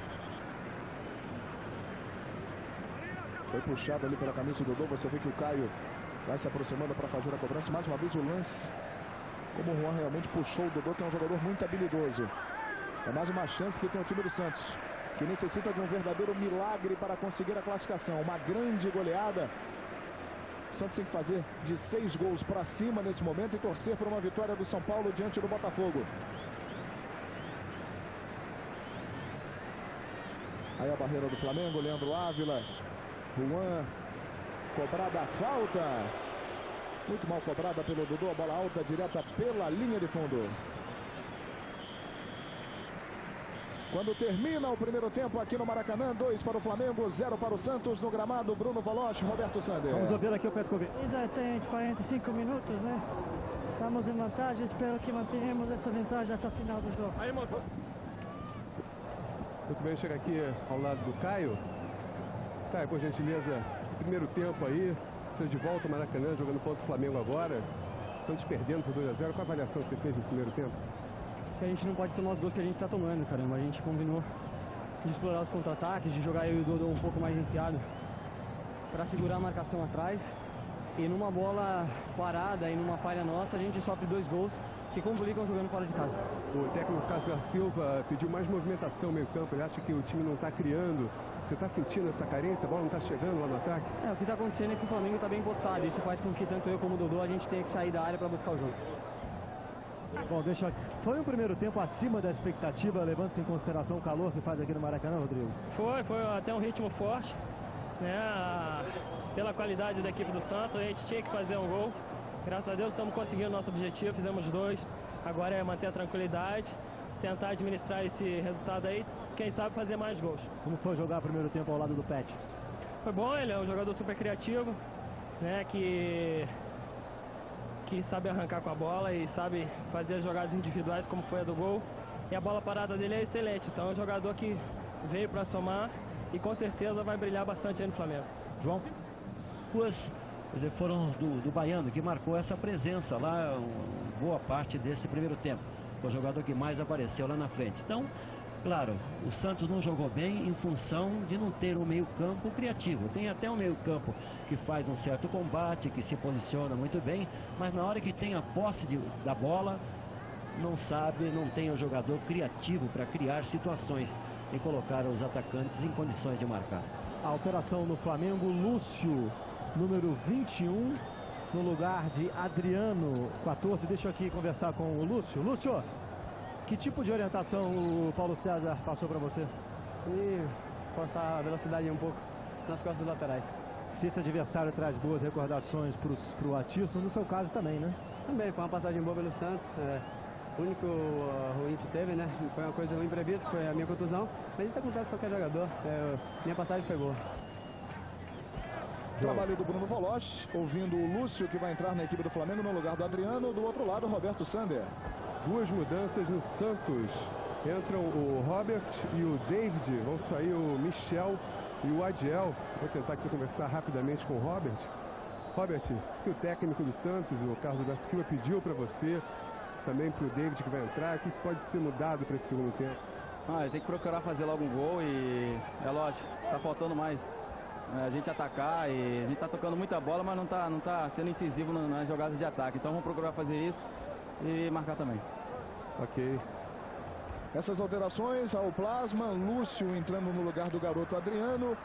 Foi puxado ali pela camisa do Dodô. Você vê que o Caio vai se aproximando para fazer a cobrança. Mais uma vez o lance. Como o Juan realmente puxou o Dodô, que é um jogador muito habilidoso. É mais uma chance que tem o time do Santos, que necessita de um verdadeiro milagre para conseguir a classificação. Uma grande goleada. O Santos tem que fazer de 6 gols para cima nesse momento e torcer por uma vitória do São Paulo diante do Botafogo. Aí a barreira do Flamengo, Leandro Ávila, Juan, cobrada a falta. Muito mal cobrada pelo Dodô, a bola alta direta pela linha de fundo. Quando termina o primeiro tempo aqui no Maracanã, 2 para o Flamengo, 0 para o Santos, no gramado, Bruno Voloche, Roberto Sander. Vamos ouvir aqui o Petkovic. Exatamente, 45 minutos, né? Estamos em vantagem, espero que mantenhamos essa vantagem até o final do jogo. Aí, muito bem, chega aqui ao lado do Caio. Caio, por gentileza, primeiro tempo aí, você de volta ao Maracanã, jogando contra o Flamengo agora. Santos perdendo por 2-0, qual a avaliação que você fez no primeiro tempo? A gente não pode tomar os gols que a gente está tomando, caramba. A gente combinou de explorar os contra-ataques, de jogar eu e o Dodô um pouco mais enfiado para segurar a marcação atrás. E numa bola parada e numa falha nossa, a gente sofre 2 gols que complicam jogando fora de casa. O técnico Cássio Silva pediu mais movimentação no meio campo. Ele acha que o time não está criando. Você está sentindo essa carência? A bola não está chegando lá no ataque? O que está acontecendo é que o Flamengo está bem postado. Isso faz com que tanto eu como o Dodô a gente tenha que sair da área para buscar o jogo. Bom, foi um primeiro tempo acima da expectativa, levando-se em consideração o calor que faz aqui no Maracanã, Rodrigo? Foi até um ritmo forte, né? Pela qualidade da equipe do Santos, a gente tinha que fazer um gol. Graças a Deus estamos conseguindo nosso objetivo, fizemos 2. Agora é manter a tranquilidade, tentar administrar esse resultado aí, quem sabe fazer mais gols. Como foi jogar o primeiro tempo ao lado do Pet? Foi bom, ele é um jogador super criativo, né? Que sabe arrancar com a bola e sabe fazer as jogadas individuais como foi a do gol. E a bola parada dele é excelente, então é um jogador que veio para somar e com certeza vai brilhar bastante aí no Flamengo. João? Foram do Baiano, que marcou essa presença lá, boa parte desse primeiro tempo. Foi o jogador que mais apareceu lá na frente. Então, claro, o Santos não jogou bem em função de não ter um meio-campo criativo. Tem até um meio-campo que faz um certo combate, que se posiciona muito bem, mas na hora que tem a posse da bola, não tem o jogador criativo para criar situações e colocar os atacantes em condições de marcar. A alteração no Flamengo, Lúcio, número 21, no lugar de Adriano, 14. Deixa eu aqui conversar com o Lúcio. Lúcio, que tipo de orientação o Paulo César passou para você? E forçar a velocidade um pouco nas costas laterais. Se esse adversário traz boas recordações para o Atilson, no seu caso também, né? Também, foi uma passagem boa pelo Santos. O único ruim que teve, né? Foi uma coisa imprevista, foi a minha contusão. Mas isso acontece com qualquer jogador. Minha passagem foi boa. Trabalho do Bruno Voloche, ouvindo o Lúcio, que vai entrar na equipe do Flamengo no lugar do Adriano. Do outro lado, Roberto Sander. 2 mudanças no Santos. Entram o Robert e o David, vão sair o Michel e o Adiel. Vou tentar aqui conversar rapidamente com o Robert. Robert, que o técnico do Santos, o Carlos Alberto Silva, pediu para você, também para o David que vai entrar, o que pode ser mudado para esse segundo tempo? Tem que procurar fazer logo um gol e é lógico, tá faltando mais a gente atacar e a gente tá tocando muita bola, mas não tá sendo incisivo nas jogadas de ataque. Então vamos procurar fazer isso e marcar também. Ok. Essas alterações ao plasma, Lúcio entrando no lugar do garoto Adriano,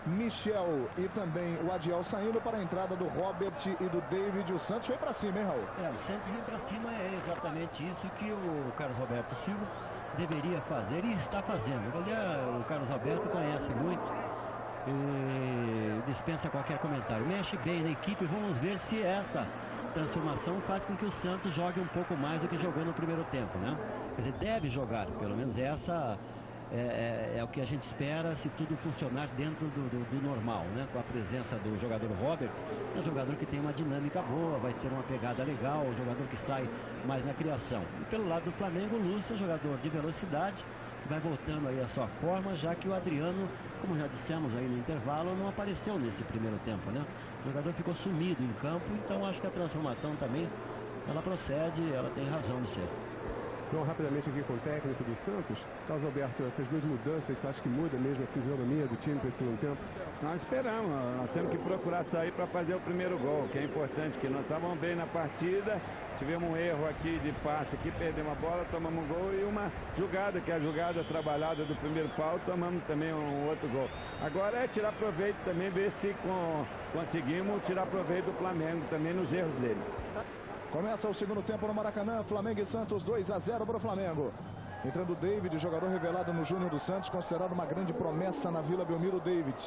Michel e também o Adiel saindo para a entrada do Robert e do David. O Santos foi para cima, hein, Raul? O Santos vem para cima, é exatamente isso que o Carlos Roberto Silva deveria fazer e está fazendo. O Carlos Roberto conhece muito e dispensa qualquer comentário. Mexe bem na equipe, vamos ver se essa transformação faz com que o Santos jogue um pouco mais do que jogou no primeiro tempo, né? Quer dizer, deve jogar, pelo menos essa é o que a gente espera, se tudo funcionar dentro do normal, né? Com a presença do jogador Robert, é um jogador que tem uma dinâmica boa, vai ter uma pegada legal, um jogador que sai mais na criação. E pelo lado do Flamengo, o Lúcio, jogador de velocidade, vai voltando aí a sua forma, já que o Adriano, como já dissemos aí no intervalo, não apareceu nesse primeiro tempo, né? O jogador ficou sumido em campo, então acho que a transformação também, ela procede, ela tem razão de ser. Então, rapidamente aqui com o técnico do Santos, Carlos Alberto, essas duas mudanças, você acha que muda mesmo a fisionomia do time para esse segundo tempo? Nós esperamos, nós temos que procurar sair para fazer o primeiro gol, que é importante, que nós estávamos bem na partida, tivemos um erro aqui de passe, aqui perdemos a bola, tomamos um gol e uma jogada, que é a jogada trabalhada do primeiro pau, tomamos também um outro gol. Agora é tirar proveito também, ver se conseguimos tirar proveito do Flamengo também nos erros dele. Começa o segundo tempo no Maracanã, Flamengo e Santos 2-0 para o Flamengo. Entrando o David, jogador revelado no Júnior do Santos, considerado uma grande promessa na Vila Belmiro, David.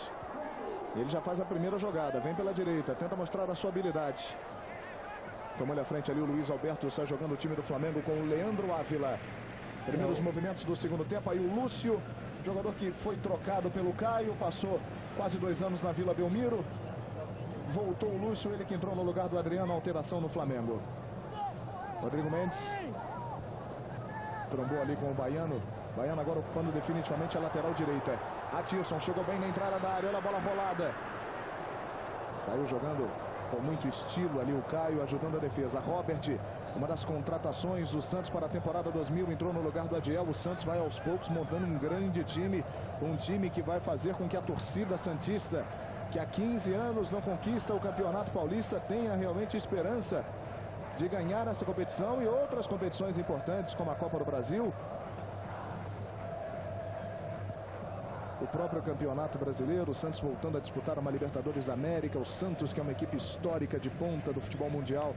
Ele já faz a primeira jogada, vem pela direita, tenta mostrar a sua habilidade. Tomou ele à frente ali o Luiz Alberto, está jogando o time do Flamengo com o Leandro Ávila. Primeiros movimentos do segundo tempo, aí o Lúcio, jogador que foi trocado pelo Caio, passou quase 2 anos na Vila Belmiro. Voltou o Lúcio, ele que entrou no lugar do Adriano, alteração no Flamengo. Rodrigo Mendes trombou ali com o Baiano. Baiano agora ocupando definitivamente a lateral direita. Atirson chegou bem na entrada da área, olha a bola rolada. Saiu jogando com muito estilo ali o Caio, ajudando a defesa. Robert, uma das contratações do Santos para a temporada 2000, entrou no lugar do Adiel. O Santos vai aos poucos montando um grande time, um time que vai fazer com que a torcida santista, que há 15 anos não conquista o Campeonato Paulista, tenha realmente esperança de ganhar essa competição e outras competições importantes como a Copa do Brasil, o próprio Campeonato Brasileiro, o Santos voltando a disputar uma Libertadores da América, o Santos que é uma equipe histórica de ponta do futebol mundial,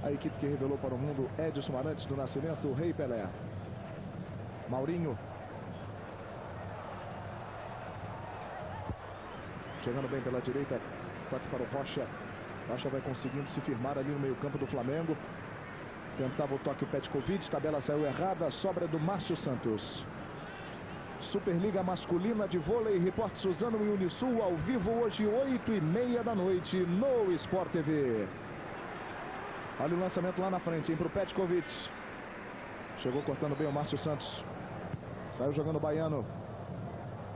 a equipe que revelou para o mundo Edson Arantes do Nascimento, o Rei Pelé. Maurinho chegando bem pela direita, toque para o Rocha. Rocha vai conseguindo se firmar ali no meio campo do Flamengo. Tentava o toque o Petkovic, tabela saiu errada, sobra do Márcio Santos. Superliga Masculina de Vôlei, repórter Suzano e Unisul, ao vivo hoje, 8h30 da noite, no Sport TV. Olha o lançamento lá na frente, para o Petkovic. Chegou cortando bem o Márcio Santos. Saiu jogando o Baiano.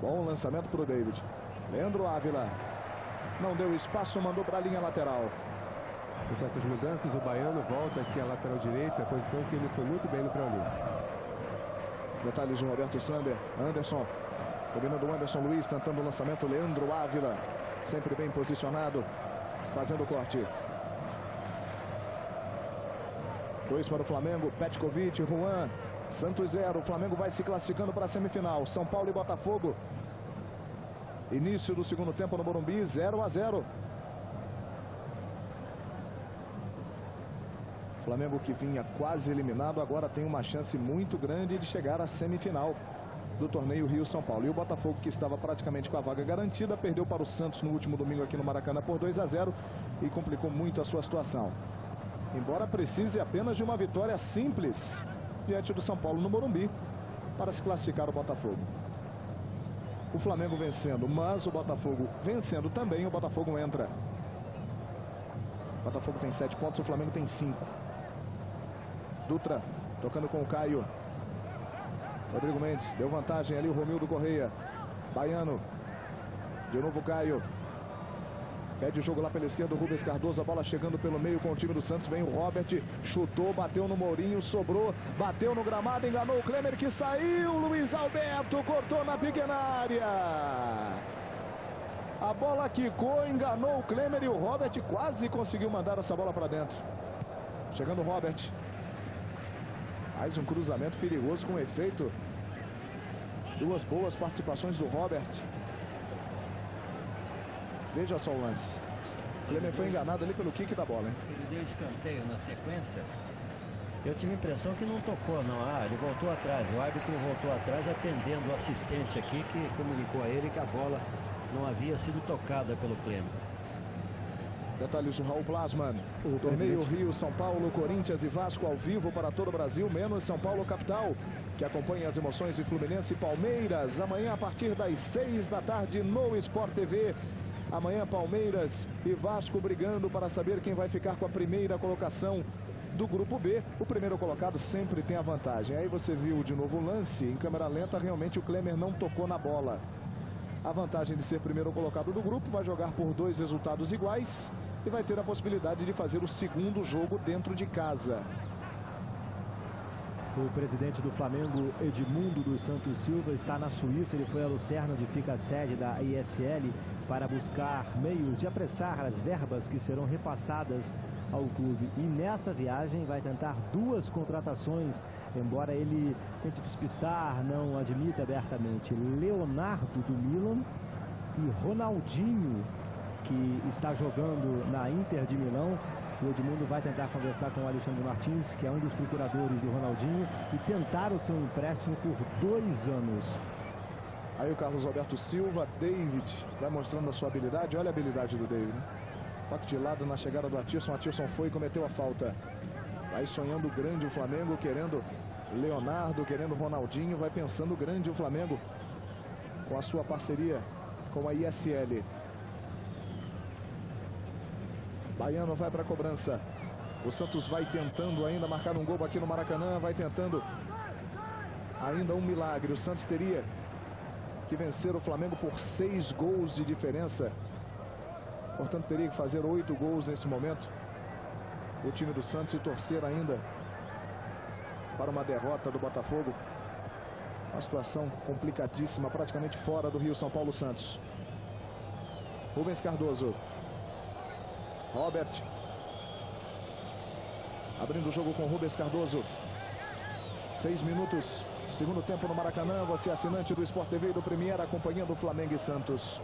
Bom lançamento para o David. Leandro Ávila. Não deu espaço, mandou para a linha lateral. E com essas mudanças, o Baiano volta aqui à lateral direita, a posição que ele foi muito bem no pré-olímpico. Detalhes de Roberto Sander. Anderson. Dominando o Anderson Luiz, tentando o lançamento. Leandro Ávila. Sempre bem posicionado. Fazendo o corte. 2 para o Flamengo. Petkovic, Juan. Santos 0. O Flamengo vai se classificando para a semifinal. São Paulo e Botafogo. Início do segundo tempo no Morumbi, 0-0. Flamengo que vinha quase eliminado, agora tem uma chance muito grande de chegar à semifinal do torneio Rio-São Paulo. E o Botafogo, que estava praticamente com a vaga garantida, perdeu para o Santos no último domingo aqui no Maracanã por 2-0 e complicou muito a sua situação. Embora precise apenas de uma vitória simples diante do São Paulo no Morumbi para se classificar o Botafogo. O Flamengo vencendo, mas o Botafogo vencendo também, o Botafogo entra. O Botafogo tem 7 pontos, o Flamengo tem 5. Dutra, tocando com o Caio. Rodrigo Mendes, deu vantagem ali o Romildo Correia. Baiano. De novo o Caio. Pede o jogo lá pela esquerda, o Rubens Cardoso, a bola chegando pelo meio com o time do Santos. Vem o Robert, chutou, bateu no Mourinho, sobrou, bateu no gramado, enganou o Klemer que saiu. Luiz Alberto cortou na pequena área. A bola quicou, enganou o Klemer e o Robert quase conseguiu mandar essa bola para dentro. Chegando o Robert. Mais um cruzamento perigoso com efeito. Duas boas participações do Robert. Veja só o lance. O Klemer foi enganado ali pelo kick da bola, hein? Ele deu escanteio na sequência. Eu tive a impressão que não tocou, não. Ele voltou atrás. O árbitro voltou atrás, atendendo o assistente aqui, que comunicou a ele que a bola não havia sido tocada pelo Klemer. Detalhes do Raul Plasman. O torneio Rio, São Paulo, Corinthians e Vasco ao vivo para todo o Brasil, menos São Paulo capital, que acompanha as emoções de Fluminense e Palmeiras. Amanhã a partir das 6 da tarde no Sport TV. Amanhã Palmeiras e Vasco brigando para saber quem vai ficar com a primeira colocação do grupo B. O primeiro colocado sempre tem a vantagem. Aí você viu de novo o lance em câmera lenta, realmente o Klemer não tocou na bola. A vantagem de ser primeiro colocado do grupo, vai jogar por 2 resultados iguais e vai ter a possibilidade de fazer o segundo jogo dentro de casa. O presidente do Flamengo, Edmundo dos Santos Silva, está na Suíça. Ele foi a Lucerna, onde fica a sede da ISL, para buscar meios de apressar as verbas que serão repassadas ao clube. E nessa viagem vai tentar 2 contratações, embora ele tente despistar, não admite abertamente. Leonardo do Milan e Ronaldinho, que está jogando na Inter de Milão. O Edmundo vai tentar conversar com o Alexandre Martins, que é um dos procuradores do Ronaldinho, e tentar o seu empréstimo por 2 anos. Aí o Carlos Alberto Silva, David, vai mostrando a sua habilidade. Olha a habilidade do David, né? Toque de lado na chegada do Atirson. Atirson foi e cometeu a falta. Vai sonhando grande o Flamengo, querendo Leonardo, querendo Ronaldinho. Vai pensando grande o Flamengo com a sua parceria com a ISL. Baiano vai para a cobrança. O Santos vai tentando ainda marcar um gol aqui no Maracanã. Vai tentando ainda um milagre. O Santos teria que vencer o Flamengo por 6 gols de diferença. Portanto, teria que fazer 8 gols nesse momento. O time do Santos, e torcer ainda para uma derrota do Botafogo. Uma situação complicadíssima, praticamente fora do Rio São Paulo Santos. Rubens Cardoso. Robert. Abrindo o jogo com Rubens Cardoso. 6 minutos. Segundo tempo no Maracanã. Você é assinante do Sport TV e do Premier, acompanhando o Flamengo e Santos.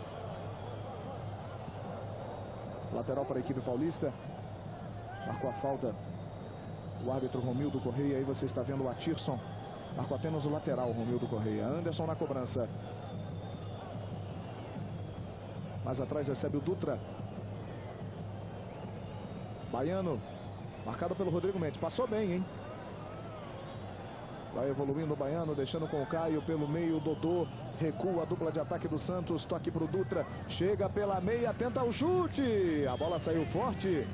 Lateral para a equipe paulista. Marcou a falta o árbitro Romildo Correia. Aí você está vendo o Atirson. Marcou apenas o lateral, Romildo Correia. Anderson na cobrança. Mais atrás recebe o Dutra. Baiano. Marcado pelo Rodrigo Mendes. Passou bem, hein? Vai evoluindo o Baiano, deixando com o Caio pelo meio. Dodô recua a dupla de ataque do Santos. Toque para o Dutra. Chega pela meia, tenta o chute. A bola saiu forte.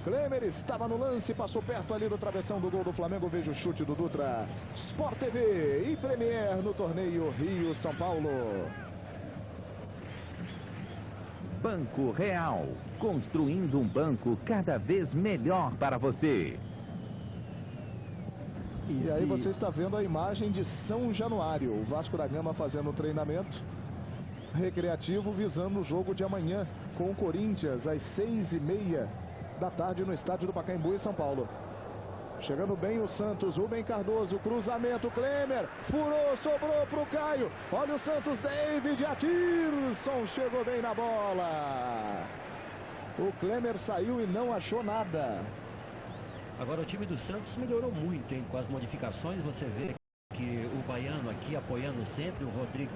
Klemer estava no lance, passou perto ali do travessão do gol do Flamengo. Veja o chute do Dutra. Sport TV e Premier no torneio Rio São Paulo. Banco Real, construindo um banco cada vez melhor para você. E aí você está vendo a imagem de São Januário. O Vasco da Gama fazendo o treinamento recreativo, visando o jogo de amanhã com o Corinthians às 6h30 da tarde no estádio do Pacaembu, em São Paulo. Chegando bem o Santos, Rubem Cardoso, cruzamento, Klemer, furou, sobrou para o Caio. Olha o Santos, David, Atirson chegou bem na bola. O Klemer saiu e não achou nada. Agora o time do Santos melhorou muito, hein? Com as modificações, você vê que o Baiano aqui apoiando sempre, o Rodrigo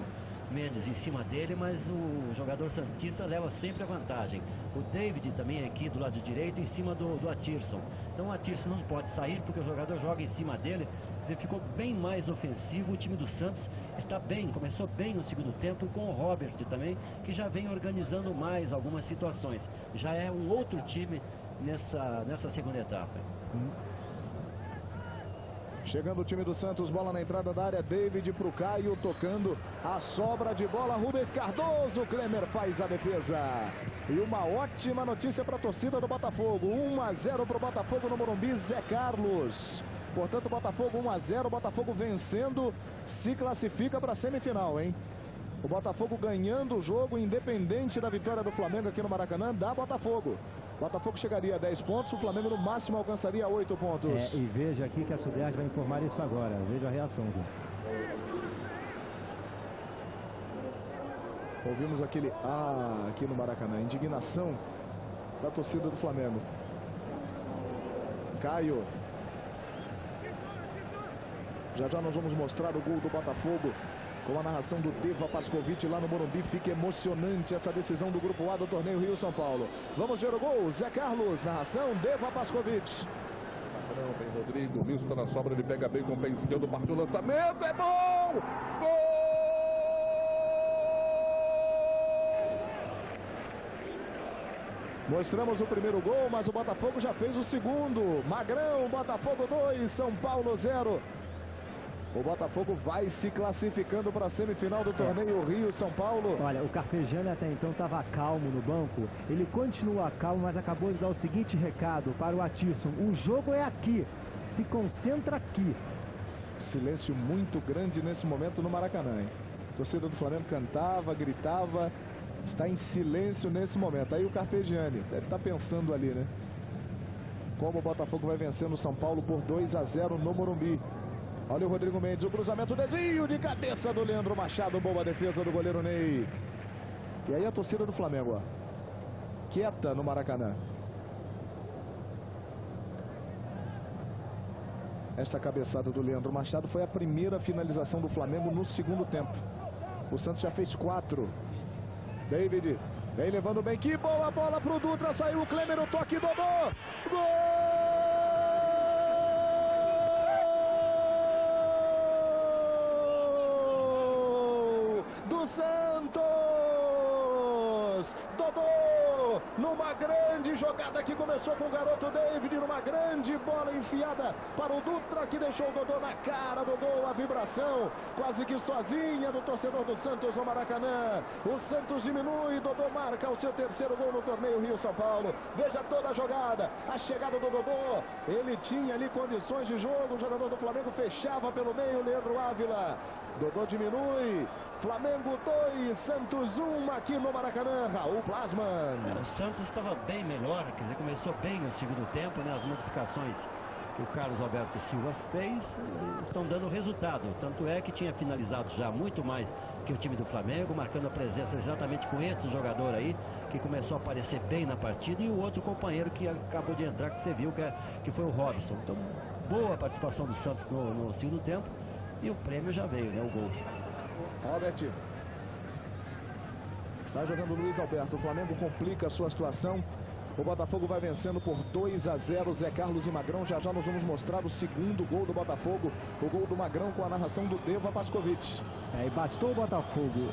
Mendes em cima dele, mas o jogador santista leva sempre a vantagem. O David também aqui do lado direito em cima do Atirson. Então o Atirson não pode sair porque o jogador joga em cima dele. Ele ficou bem mais ofensivo. O time do Santos está bem, começou bem no segundo tempo, com o Robert também, que já vem organizando mais algumas situações. Já é um outro time nessa segunda etapa. Chegando o time do Santos, bola na entrada da área, David pro Caio, tocando a sobra de bola, Rubens Cardoso, Klemer faz a defesa. E uma ótima notícia para a torcida do Botafogo, 1-0 para o Botafogo no Morumbi, Zé Carlos. Portanto, Botafogo 1-0, Botafogo vencendo, se classifica para a semifinal, hein? O Botafogo ganhando o jogo, independente da vitória do Flamengo aqui no Maracanã, dá Botafogo. Botafogo chegaria a 10 pontos, o Flamengo no máximo alcançaria 8 pontos. E veja aqui que a Suderj vai informar isso agora. Veja a reação, viu? Ouvimos aquele aqui no Maracanã. Indignação da torcida do Flamengo. Caio. Já nós vamos mostrar o gol do Botafogo com a narração do Deva Pascovitch lá no Morumbi. Fica emocionante essa decisão do Grupo A do torneio Rio-São Paulo. Vamos ver o gol. Zé Carlos, narração Deva Pascovitch. Não, vem Rodrigo, Wilson tá na sobra, ele pega bem com o pé esquerdo, partiu o lançamento, é bom! Gol! Mostramos o primeiro gol, mas o Botafogo já fez o segundo. Magrão, Botafogo 2, São Paulo 0. O Botafogo vai se classificando para a semifinal do torneio Rio-São Paulo. Olha, o Carpegiani até então estava calmo no banco. Ele continua calmo, mas acabou de dar o seguinte recado para o Atirson. O jogo é aqui. Se concentra aqui. Silêncio muito grande nesse momento no Maracanã, hein? A torcida do Flamengo cantava, gritava. Está em silêncio nesse momento. Aí o Carpegiani deve estar pensando ali, né? Como o Botafogo vai vencendo o São Paulo por 2-0 no Morumbi. Olha o Rodrigo Mendes, o cruzamento, desvio de cabeça do Leandro Machado, boa defesa do goleiro Ney. E aí a torcida do Flamengo, ó, quieta no Maracanã. Esta cabeçada do Leandro Machado foi a primeira finalização do Flamengo no segundo tempo. O Santos já fez 4. David vem levando bem, que boa bola pro Dutra, saiu o Klemer, o toque, Dodô, gol! Santos! Dodô! Numa grande jogada que começou com o garoto David, numa grande bola enfiada para o Dutra, que deixou o Dodô na cara do gol, a vibração quase que sozinha do torcedor do Santos no Maracanã. O Santos diminui, Dodô marca o seu terceiro gol no torneio Rio-São Paulo. Veja toda a jogada, a chegada do Dodô, ele tinha ali condições de jogo, o jogador do Flamengo fechava pelo meio, Leandro Ávila. Dodô diminui, Flamengo 2, Santos 1 aqui no Maracanã, Raul Plasman. O Santos estava bem melhor, quer dizer, começou bem no segundo tempo, né? As modificações que o Carlos Alberto Silva fez estão dando resultado. Tanto é que tinha finalizado já muito mais que o time do Flamengo, marcando a presença exatamente com esse jogador aí, que começou a aparecer bem na partida, e o outro companheiro que acabou de entrar, que você viu, que foi o Robson. Então, boa participação do Santos no segundo tempo, e o prêmio já veio, né? O gol. Robert. Está jogando o Luiz Alberto. O Flamengo complica a sua situação. O Botafogo vai vencendo por 2-0. Zé Carlos e Magrão. Já nós vamos mostrar o segundo gol do Botafogo. O gol do Magrão com a narração do Deva Pascovitch. E bastou o Botafogo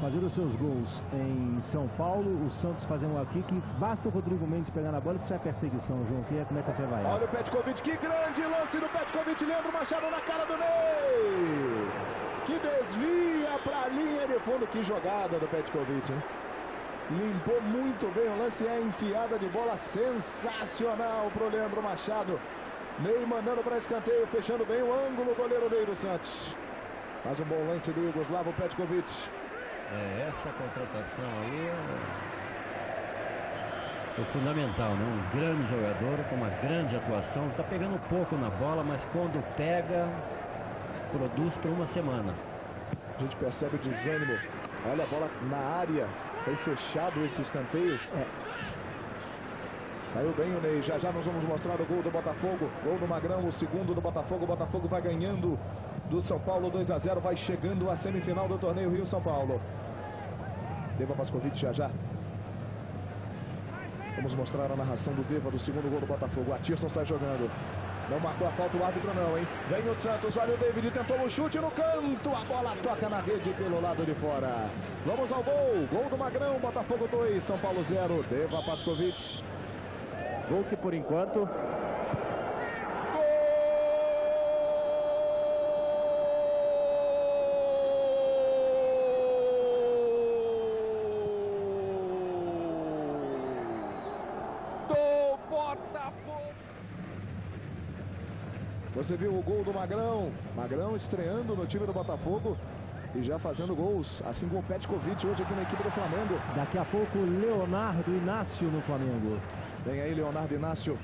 fazer os seus gols em São Paulo, o Santos fazendo aqui, que basta o Rodrigo Mendes pegar na bola e isso é perseguição, João, que como é que você vai? Olha o Petkovic, que grande lance do Petkovic, Leandro Machado na cara do Ney, que desvia para a linha de fundo. Que jogada do Petkovic, hein? Limpou muito bem o lance, é enfiada de bola sensacional para o Leandro Machado. Ney mandando para escanteio, fechando bem o ângulo, goleiro Ney do Santos. Faz um bom lance do Yugoslavo Petkovic. Essa contratação aí é fundamental, né? Um grande jogador com uma grande atuação. Está pegando pouco na bola, mas quando pega, produz por uma semana. A gente percebe o desânimo. Olha a bola na área. Foi fechado esse escanteio. Saiu bem o Ney. Já nós vamos mostrar o gol do Botafogo. Gol do Magrão, o segundo do Botafogo. O Botafogo vai ganhando do São Paulo 2-0. Vai chegando à semifinal do torneio Rio-São Paulo. Deva Pascovitch já. Vamos mostrar a narração do Deva do segundo gol do Botafogo. Atirson sai jogando. Não marcou a falta o árbitro não, hein? Vem o Santos, olha o David, tentou o chute no canto. A bola toca na rede pelo lado de fora. Vamos ao gol. Gol do Magrão, Botafogo 2, São Paulo 0. Deva Pascovitch. Gol que por enquanto... Gol Você viu o gol do Magrão. Magrão estreando no time do Botafogo e já fazendo gols, assim como o Petkovic hoje aqui na equipe do Flamengo. Daqui a pouco, Leonardo Inácio no Flamengo. Vem aí, Leonardo Inácio.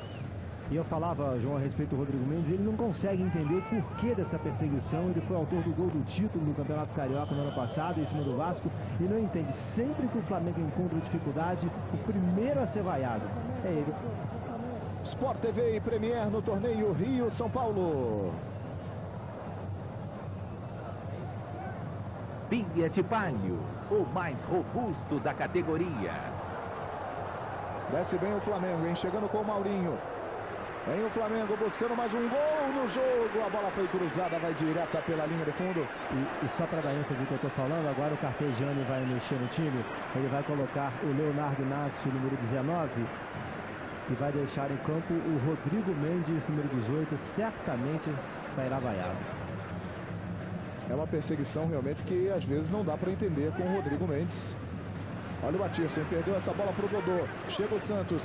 E eu falava, João, a respeito do Rodrigo Mendes, ele não consegue entender o porquê dessa perseguição. Ele foi autor do gol do título do Campeonato Carioca no ano passado, em cima do Vasco, e não entende. Sempre que o Flamengo encontra dificuldade, o primeiro a ser vaiado é ele. Sport TV e Premier no torneio Rio-São Paulo. Fiat Palio, o mais robusto da categoria. Desce bem o Flamengo, hein? Chegando com o Maurinho. Vem o Flamengo buscando mais um gol no jogo. A bola foi cruzada, vai direta pela linha de fundo. E só para dar ênfase no que eu estou falando, agora o Carpegiani vai mexer no time. Ele vai colocar o Leonardo Inácio, número 19, e vai deixar em campo o Rodrigo Mendes, número 18. Certamente sairá vaiado. É uma perseguição realmente que às vezes não dá para entender com o Rodrigo Mendes. Olha o Mathirson, perdeu essa bola para o Dodô. Chega o Santos.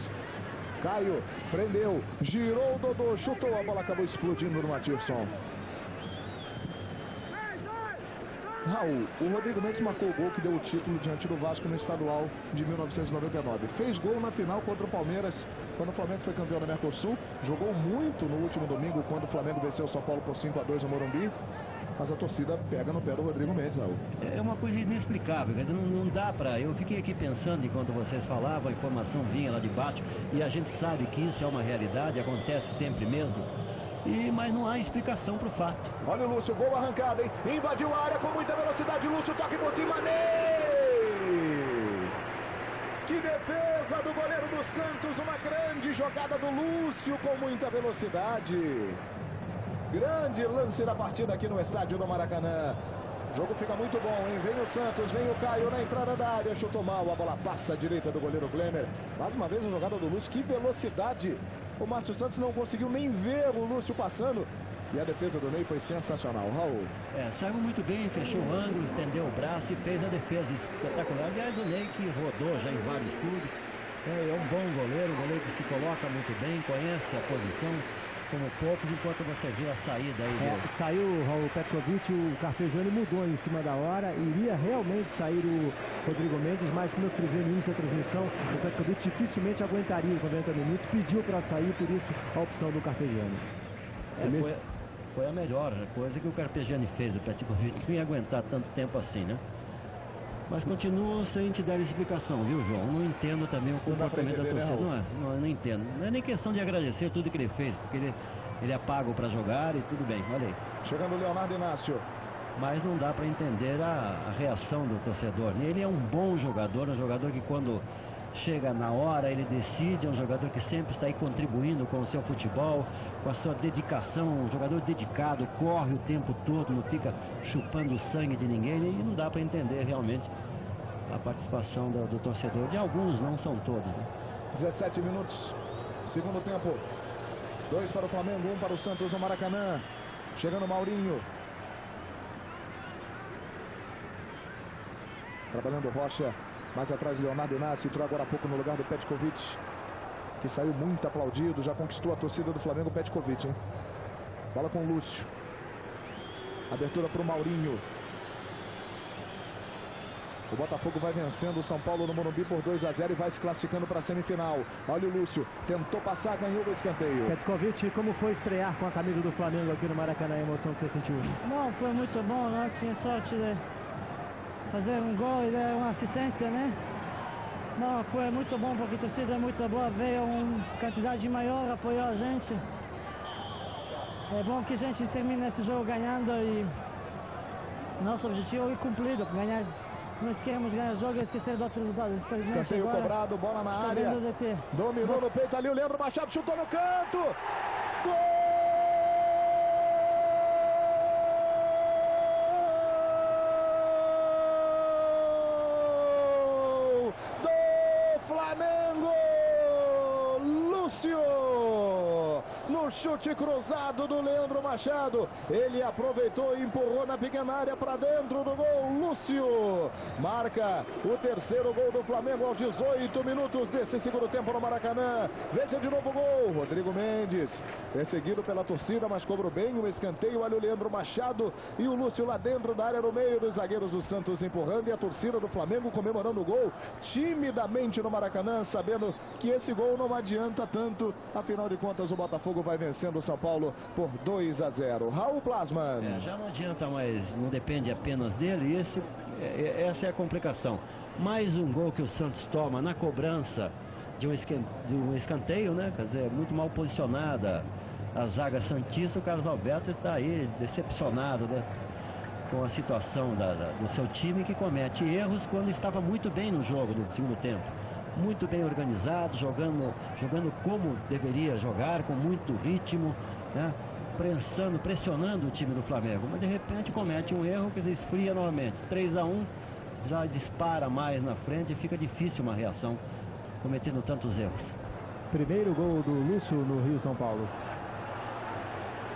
Caio, prendeu, girou o Dodô, chutou, a bola acabou explodindo no Mathirson. Raul, o Rodrigo Mendes marcou o gol que deu o título diante do Vasco no estadual de 1999. Fez gol na final contra o Palmeiras, quando o Flamengo foi campeão da Mercosul. Jogou muito no último domingo, quando o Flamengo venceu o São Paulo por 5-2 no Morumbi. Mas a torcida pega no pé do Rodrigo Mendes, Raul. É uma coisa inexplicável, quer dizer, não dá pra... Eu fiquei aqui pensando enquanto vocês falavam, a informação vinha lá de baixo, e a gente sabe que isso é uma realidade, acontece sempre mesmo, mas não há explicação pro fato. Olha o Lúcio, gol arrancado, hein? Invadiu a área com muita velocidade, Lúcio toque por cima, Ney! Que defesa do goleiro do Santos, uma grande jogada do Lúcio com muita velocidade. Grande lance da partida aqui no estádio do Maracanã. O jogo fica muito bom, hein? Vem o Santos, vem o Caio na entrada da área, chutou mal, a bola passa à direita do goleiro Glemer. Mais uma vez a jogada do Lúcio, que velocidade. O Márcio Santos não conseguiu nem ver o Lúcio passando. E a defesa do Ney foi sensacional, Raul. Saiu muito bem, fechou o ângulo, estendeu o braço e fez a defesa espetacular. Aliás, o Ney que rodou já em vários clubes. É um bom goleiro, um goleiro que se coloca muito bem, conhece a posição como poucos, enquanto você vê a saída aí. Saiu o Raul Petkovic, o Carpegiani mudou em cima da hora, iria realmente sair o Rodrigo Mendes, mas como eu frisei no início da transmissão, o Petkovic dificilmente aguentaria os 90 minutos, pediu para sair, por isso a opção do Carpegiani. Foi a melhor coisa que o Carpegiani fez, o Petkovic não ia aguentar tanto tempo assim, né? Mas continuo sem te dar explicação, viu, João? Não entendo também o comportamento da torcida. Não entendo. Não é nem questão de agradecer tudo que ele fez, porque ele é pago para jogar e tudo bem, olha aí. Chegando o Leonardo Inácio. Mas não dá para entender a reação do torcedor. Ele é um bom jogador, um jogador que quando chega na hora ele decide, é um jogador que sempre está aí contribuindo com o seu futebol, com a sua dedicação, um jogador dedicado, corre o tempo todo, não fica chupando o sangue de ninguém, e não dá para entender realmente a participação do torcedor. De alguns, não são todos, né? 17 minutos, segundo tempo. 2 para o Flamengo, 1 para o Santos no Maracanã. Chegando o Maurinho. Trabalhando o Rocha. Mais atrás Leonardo Inácio, entrou agora há pouco no lugar do Petkovic, que saiu muito aplaudido, já conquistou a torcida do Flamengo, Petkovic, hein? Bola com o Lúcio. Abertura para o Maurinho. O Botafogo vai vencendo o São Paulo no Morumbi por 2-0 e vai se classificando para a semifinal. Olha o Lúcio, tentou passar, ganhou o escanteio. Petkovic, como foi estrear com a camisa do Flamengo aqui no Maracanã, a emoção que você sentiu? Bom, foi muito bom, né? Tinha sorte de fazer um gol e dar uma assistência, né? Não, foi muito bom porque a torcida é muito boa, veio uma quantidade maior, apoiou a gente. É bom que a gente termine esse jogo ganhando e nosso objetivo é cumprido, ganhar. Nós queremos ganhar o jogo e esquecer de outros resultados. Escanteio cobrado, bola na área. Dominou no peito ali o Leandro Machado, chutou no canto. Gol! chute cruzado do Leandro Machado. Ele aproveitou e empurrou na pequena área para dentro do gol. Lúcio marca o terceiro gol do Flamengo aos 18 minutos desse segundo tempo no Maracanã. Veja de novo o gol. Rodrigo Mendes, perseguido pela torcida, mas cobrou bem o escanteio. Olha o Leandro Machado e o Lúcio lá dentro da área, no meio dos zagueiros do Santos empurrando, e a torcida do Flamengo comemorando o gol timidamente no Maracanã, sabendo que esse gol não adianta tanto. Afinal de contas, o Botafogo vai vencendo o São Paulo por 2-0. Raul Plasman. Já não adianta mais, não depende apenas dele. Essa é a complicação. Mais um gol que o Santos toma na cobrança de um escanteio, né? Quer dizer, muito mal posicionada a zaga santista. O Carlos Alberto está aí decepcionado, né, com a situação do seu time, que comete erros quando estava muito bem no jogo no segundo tempo. Muito bem organizado, jogando como deveria jogar, com muito ritmo, né? Pressionando o time do Flamengo. Mas de repente comete um erro que se esfria novamente. 3-1, já dispara mais na frente e fica difícil uma reação, cometendo tantos erros. Primeiro gol do Lúcio no Rio São Paulo.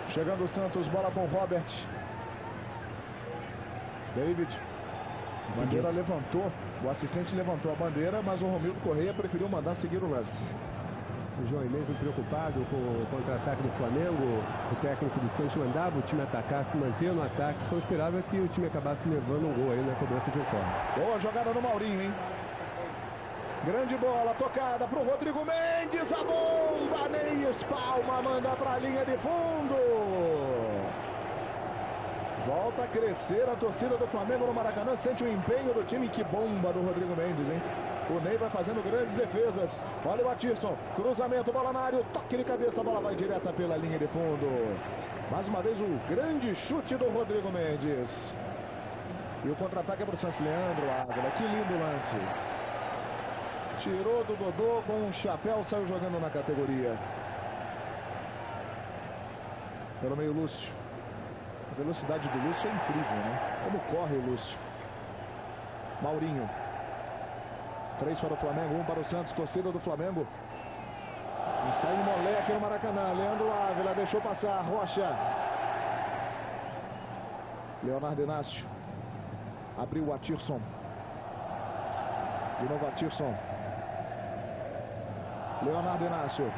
Chegando o Santos, bola com o Robert. David. Bandeira levantou, o assistente levantou a bandeira, mas o Romildo Correia preferiu mandar seguir o lance. O João mesmo preocupado com o contra-ataque do Flamengo. O técnico do Santos mandava o time atacar, se manter no ataque. Só esperava que o time acabasse levando um gol aí na cobrança de um corner. Boa jogada no Maurinho, hein? Grande bola tocada para o Rodrigo Mendes. A bomba, nem espalma, manda para a linha de fundo. Volta a crescer a torcida do Flamengo no Maracanã. Sente o empenho do time. Que bomba do Rodrigo Mendes, hein? O Ney vai fazendo grandes defesas. Olha o Atirson. Cruzamento, bola na área. O toque de cabeça, a bola vai direta pela linha de fundo. Mais uma vez o grande chute do Rodrigo Mendes. E o contra-ataque é para o Santos. Leandro Ávila. Que lindo lance. Tirou do Dodô com um chapéu. Saiu jogando na categoria. Pelo meio, Lúcio. A velocidade do Lúcio é incrível, né? Como corre o Lúcio. Maurinho. 3 para o Flamengo, 1 para o Santos. Torcida do Flamengo. E sai um moleque no Maracanã. Leandro Ávila deixou passar. Rocha. Leonardo Inácio. Abriu o Atirson. De novo Atirson. Leonardo Inácio.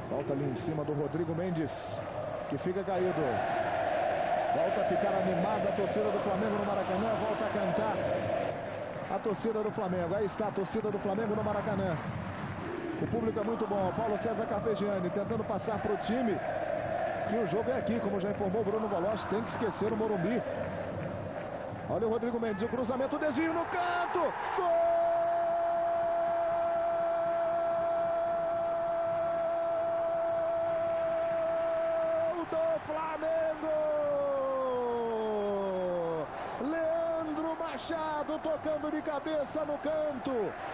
Volta ali em cima do Rodrigo Mendes, que fica caído. Volta a ficar animada a torcida do Flamengo no Maracanã. Volta a cantar a torcida do Flamengo. Aí está a torcida do Flamengo no Maracanã. O público é muito bom. Paulo César Carpegiani tentando passar para o time que o jogo é aqui, como já informou o Bruno Voloche. Tem que esquecer o Morumbi. Olha o Rodrigo Mendes, o cruzamento, o desvio no canto. Gol! Machado tocando de cabeça no canto.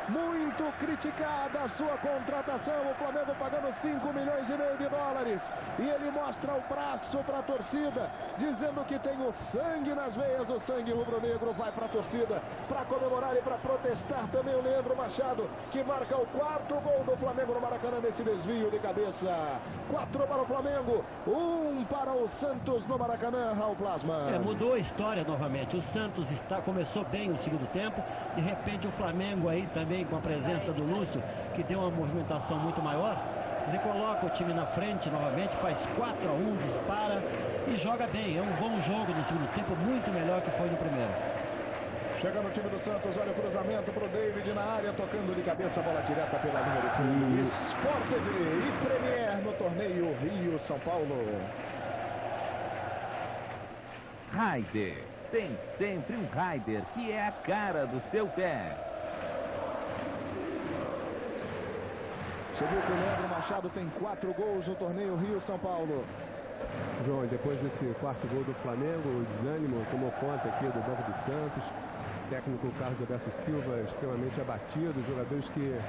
Muito criticada a sua contratação. O Flamengo pagando 5,5 milhões de dólares. E ele mostra o braço para a torcida, dizendo que tem o sangue nas veias. O sangue rubro-negro vai para a torcida para comemorar e para protestar também o Leandro Machado, que marca o 4º gol do Flamengo no Maracanã nesse desvio de cabeça. 4 para o Flamengo, 1 para o Santos no Maracanã. Raul Plasman. Mudou a história novamente. O Santos começou bem o segundo tempo. De repente o Flamengo aí também, com a presença do Lúcio, que deu uma movimentação muito maior. Ele coloca o time na frente novamente, faz 4-1, dispara e joga bem. É um bom jogo no segundo tempo, muito melhor que foi no primeiro. Chega no time do Santos, olha o cruzamento para o David na área, tocando de cabeça, a bola direta pela linha de fundo. Sport TV e Premier no torneio Rio-São Paulo. Raider. Tem sempre um Raider que é a cara do seu pé. Você viu que o Leandro Machado tem 4 gols no torneio Rio-São Paulo. João, depois desse 4º gol do Flamengo, o desânimo tomou conta aqui do banco do Santos. O técnico Carlos Alberto Silva extremamente abatido. Os jogadores que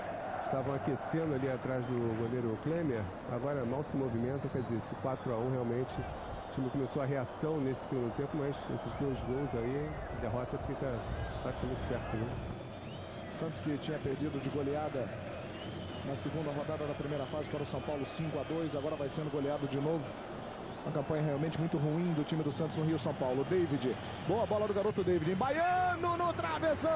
estavam aquecendo ali atrás do goleiro Klemer, agora mal se movimentam. Quer dizer, esse 4-1 realmente... O time começou a reação nesse segundo tempo, mas esses 2 gols aí, a derrota fica praticamente certa, né? Santos, que tinha perdido de goleada na segunda rodada da primeira fase para o São Paulo 5-2, agora vai sendo goleado de novo. Uma campanha realmente muito ruim do time do Santos no Rio São Paulo. David, boa bola do garoto David, embaiano no travessão.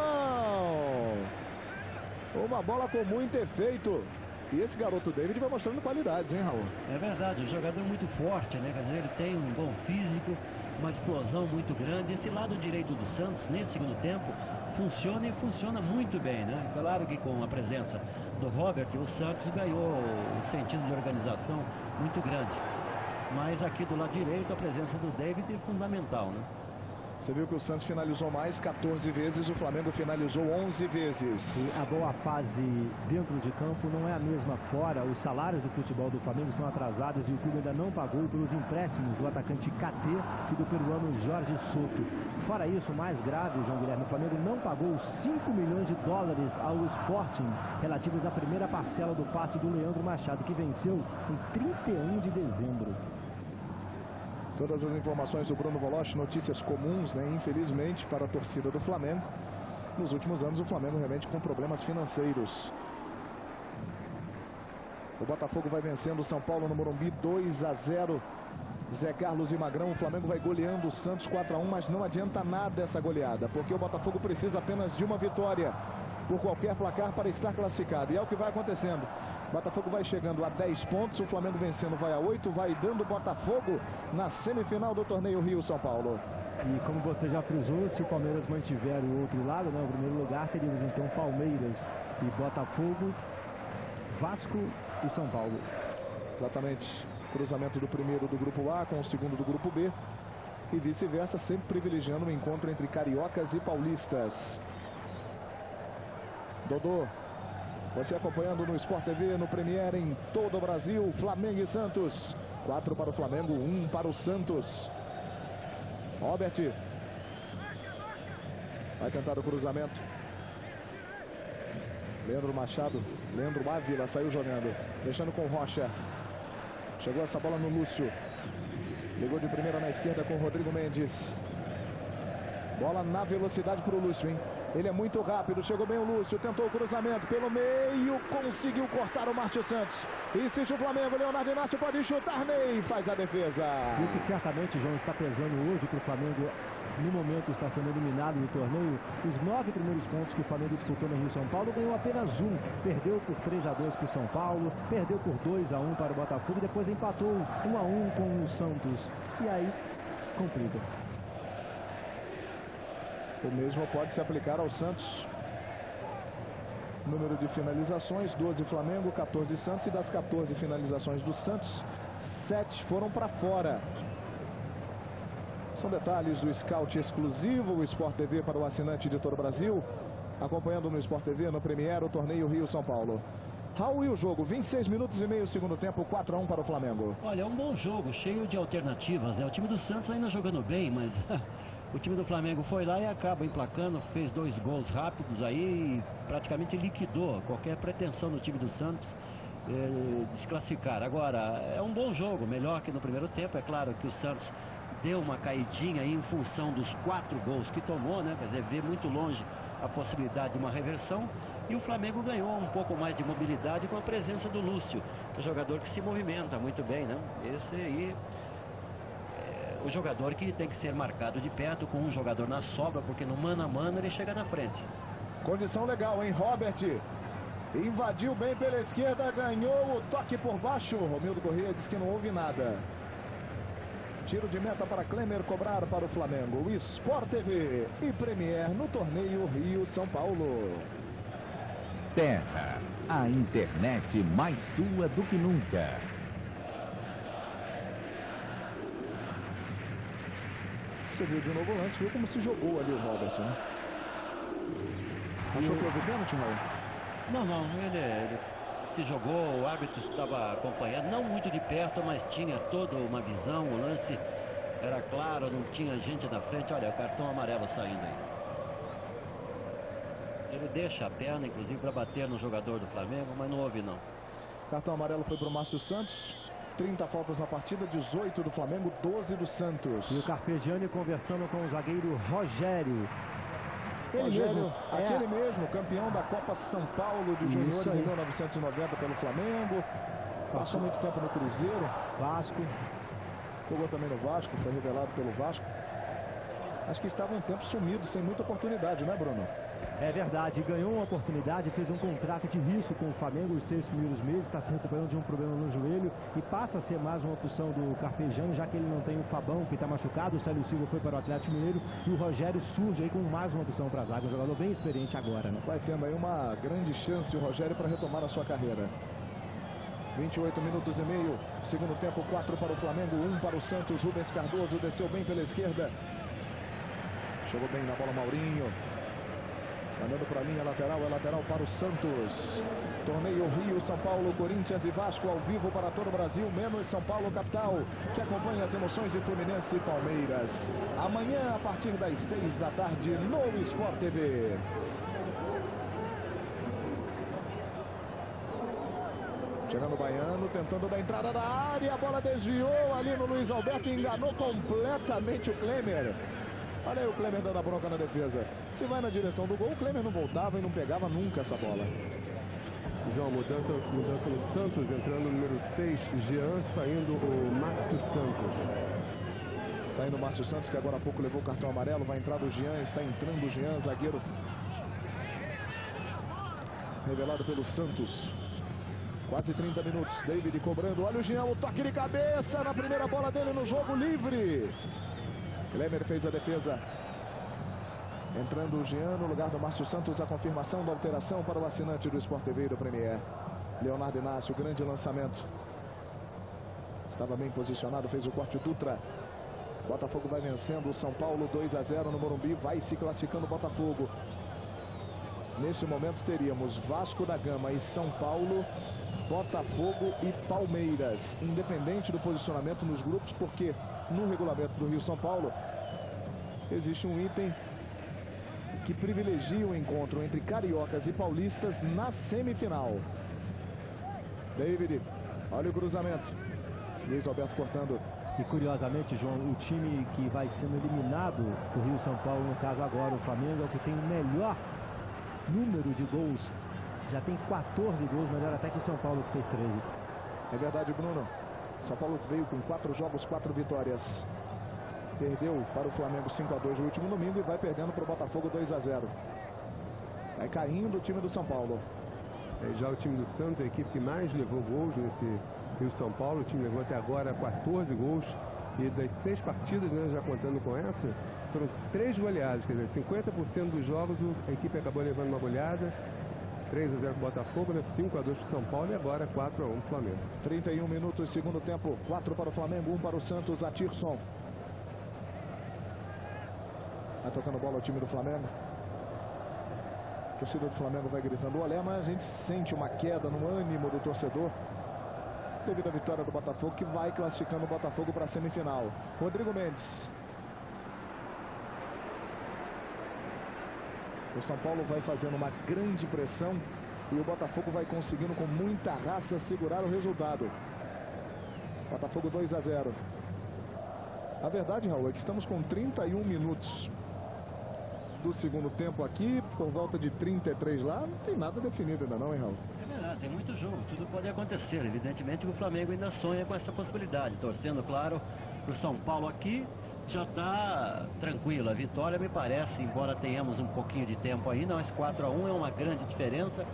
Uma bola com muito efeito. E esse garoto David vai mostrando qualidades, hein, Raul? É verdade, o jogador é muito forte, né? Quer dizer, ele tem um bom físico, uma explosão muito grande. Esse lado direito do Santos, nesse segundo tempo, funciona e funciona muito bem, né? Claro que com a presença do Robert, o Santos ganhou um sentido de organização muito grande. Mas aqui do lado direito, a presença do David é fundamental, né? Você viu que o Santos finalizou mais 14 vezes, o Flamengo finalizou 11 vezes. E a boa fase dentro de campo não é a mesma fora. Os salários do futebol do Flamengo estão atrasados e o clube ainda não pagou pelos empréstimos do atacante KT e do peruano Jorge Soto. Fora isso, mais grave, João Guilherme, o Flamengo não pagou os 5 milhões de dólares ao Sporting relativos à primeira parcela do passe do Leandro Machado, que venceu em 31 de dezembro. Todas as informações do Bruno Voloche, notícias comuns, né, infelizmente, para a torcida do Flamengo. Nos últimos anos, o Flamengo realmente com problemas financeiros. O Botafogo vai vencendo o São Paulo no Morumbi 2-0. Zé Carlos e Magrão, o Flamengo vai goleando o Santos 4-1, mas não adianta nada essa goleada, porque o Botafogo precisa apenas de uma vitória por qualquer placar para estar classificado. E é o que vai acontecendo. Botafogo vai chegando a 10 pontos, o Flamengo vencendo vai a 8, vai dando Botafogo na semifinal do torneio Rio-São Paulo. E como você já frisou, se o Palmeiras mantiver o outro lado, né, o primeiro lugar, teríamos então Palmeiras e Botafogo, Vasco e São Paulo. Exatamente, cruzamento do primeiro do grupo A com o segundo do grupo B e vice-versa, sempre privilegiando o encontro entre cariocas e paulistas. Dodô, você acompanhando no Sport TV, no Premiere, em todo o Brasil, Flamengo e Santos. 4 para o Flamengo, 1 para o Santos. Robert. Vai tentar o cruzamento. Leandro Machado, Leandro Ávila saiu jogando. Deixando com Rocha. Chegou essa bola no Lúcio. Ligou de primeira na esquerda com o Rodrigo Mendes. Bola na velocidade para o Lúcio, hein? Ele é muito rápido, chegou bem o Lúcio, tentou o cruzamento pelo meio, conseguiu cortar o Márcio Santos. Insiste o Flamengo, Leonardo Inácio pode chutar, Ney faz a defesa. Isso certamente, João, está pesando hoje para o Flamengo, no momento está sendo eliminado do torneio. Os 9 primeiros pontos que o Flamengo disputou no Rio São Paulo, ganhou apenas um. Perdeu por 3-2 para o São Paulo, perdeu por 2-1 para o Botafogo e depois empatou 1-1 com o Santos. E aí, complica. O mesmo pode se aplicar ao Santos. Número de finalizações, 12 Flamengo, 14 Santos. E das 14 finalizações do Santos, 7 foram para fora. São detalhes do Scout exclusivo, o Sport TV para o assinante de todo o Brasil. Acompanhando no Sport TV, no Premiere, o torneio Rio-São Paulo. Raul, e o jogo? 26 minutos e meio, segundo tempo, 4-1 para o Flamengo. Olha, é um bom jogo, cheio de alternativas, né? O time do Santos ainda jogando bem, mas... O time do Flamengo foi lá e acaba emplacando, fez 2 gols rápidos aí e praticamente liquidou qualquer pretensão do time do Santos de se classificar. Agora, é um bom jogo, melhor que no primeiro tempo. É claro que o Santos deu uma caidinha aí em função dos 4 gols que tomou, né? Quer dizer, vê muito longe a possibilidade de uma reversão. E o Flamengo ganhou um pouco mais de mobilidade com a presença do Lúcio, o jogador que se movimenta muito bem, né? Esse aí... O jogador que tem que ser marcado de perto com um jogador na sobra, porque no mano a mano ele chega na frente. Condição legal, hein? Robert invadiu bem pela esquerda, ganhou o toque por baixo. Romildo Corrêa diz que não houve nada. Tiro de meta para Klemer cobrar para o Flamengo. Sport TV e Premiere no torneio Rio-São Paulo. Terra, a internet mais sua do que nunca. Você viu de novo o lance, viu como se jogou ali o Robert, né? Achou que houve pênalti, Raul? Não, ele se jogou, o árbitro estava acompanhando, não muito de perto, mas tinha toda uma visão, o lance era claro, não tinha gente na frente. Olha, o cartão amarelo saindo aí. Ele deixa a perna, inclusive, para bater no jogador do Flamengo, mas não houve não. Cartão amarelo foi para o Márcio Santos. 30 faltas na partida, 18 do Flamengo, 12 do Santos. E o Carpegiani conversando com o zagueiro Rogério. Aquele mesmo, campeão da Copa São Paulo de Juniores em 1990 pelo Flamengo. Passou muito tempo no Cruzeiro, Vasco. Jogou também no Vasco, foi revelado pelo Vasco. Acho que estava um tempo sumido, sem muita oportunidade, né, Bruno? É verdade, ganhou uma oportunidade, fez um contrato de risco com o Flamengo os 6 primeiros meses, está se recuperando de um problema no joelho e passa a ser mais uma opção do Carpegiani, já que ele não tem o Fabão, que está machucado, o Célio Silva foi para o Atlético Mineiro e o Rogério surge aí com mais uma opção para a zaga, um jogador bem experiente agora, né? Vai tendo aí uma grande chance o Rogério para retomar a sua carreira. 28 minutos e meio, segundo tempo, 4 para o Flamengo, 1 para o Santos. Rubens Cardoso desceu bem pela esquerda. Chegou bem na bola Maurinho. Mandando para a linha lateral, é lateral para o Santos. Torneio Rio, São Paulo, Corinthians e Vasco ao vivo para todo o Brasil, menos São Paulo capital, que acompanha as emoções de Fluminense e Palmeiras. Amanhã, a partir das 6 da tarde, no Sport TV. Chegando o Baiano, tentando da entrada da área, a bola desviou ali no Luiz Alberto e enganou completamente o Klemer. Olha aí o Klemer dando a bronca na defesa. Se vai na direção do gol, o Klemer não voltava e não pegava nunca essa bola. João, mudança no Santos, entrando o número 6, Jean, saindo o Márcio Santos. Saindo o Márcio Santos, que agora há pouco levou o cartão amarelo, vai entrar o Jean, está entrando o Jean, zagueiro revelado pelo Santos. Quase 30 minutos, David cobrando, olha o Jean, o toque de cabeça na primeira bola dele no jogo livre. Klemer fez a defesa. Entrando o Jean no lugar do Márcio Santos, a confirmação da alteração para o assinante do Sport TV e do Premier. Leonardo Inácio, grande lançamento. Estava bem posicionado, fez o corte Dutra. Botafogo vai vencendo o São Paulo 2-0 no Morumbi, vai se classificando o Botafogo. Nesse momento teríamos Vasco da Gama e São Paulo, Botafogo e Palmeiras, independente do posicionamento nos grupos, porque no regulamento do Rio São Paulo existe um item que privilegia o encontro entre cariocas e paulistas na semifinal. David, olha o cruzamento. Luiz Alberto cortando. E curiosamente, João, o time que vai sendo eliminado do Rio São Paulo, no caso agora o Flamengo, é o que tem o melhor número de gols. Já tem 14 gols, melhor até que o São Paulo, que fez 13. É verdade, Bruno. São Paulo veio com 4 jogos, 4 vitórias. Perdeu para o Flamengo 5-2 no último domingo e vai perdendo para o Botafogo 2-0. Vai caindo o time do São Paulo. Já o time do Santos, a equipe que mais levou gols nesse Rio São Paulo. O time levou até agora 14 gols. E das 6 partidas, né, já contando com essa, foram 3 goleadas. Quer dizer, 50% dos jogos a equipe acabou levando uma goleada. 3-0 para o Botafogo, né? 5-2 para o São Paulo e agora 4-1 para o Flamengo. 31 minutos, segundo tempo. 4 para o Flamengo, 1 para o Santos. Atirson. Vai tocando bola ao time do Flamengo. A torcida do Flamengo vai gritando olé, mas a gente sente uma queda no ânimo do torcedor devido à vitória do Botafogo, que vai classificando o Botafogo para a semifinal. Rodrigo Mendes. O São Paulo vai fazendo uma grande pressão e o Botafogo vai conseguindo com muita raça segurar o resultado. Botafogo 2-0. A verdade, Raul, é que estamos com 31 minutos do segundo tempo aqui, por volta de 33 lá, não tem nada definido ainda não, hein, Raul? É verdade, tem muito jogo, tudo pode acontecer. Evidentemente que o Flamengo ainda sonha com essa possibilidade, torcendo, claro, para o São Paulo aqui. Já está tranquilo, a vitória me parece, embora tenhamos um pouquinho de tempo ainda, mas 4-1 é uma grande diferença,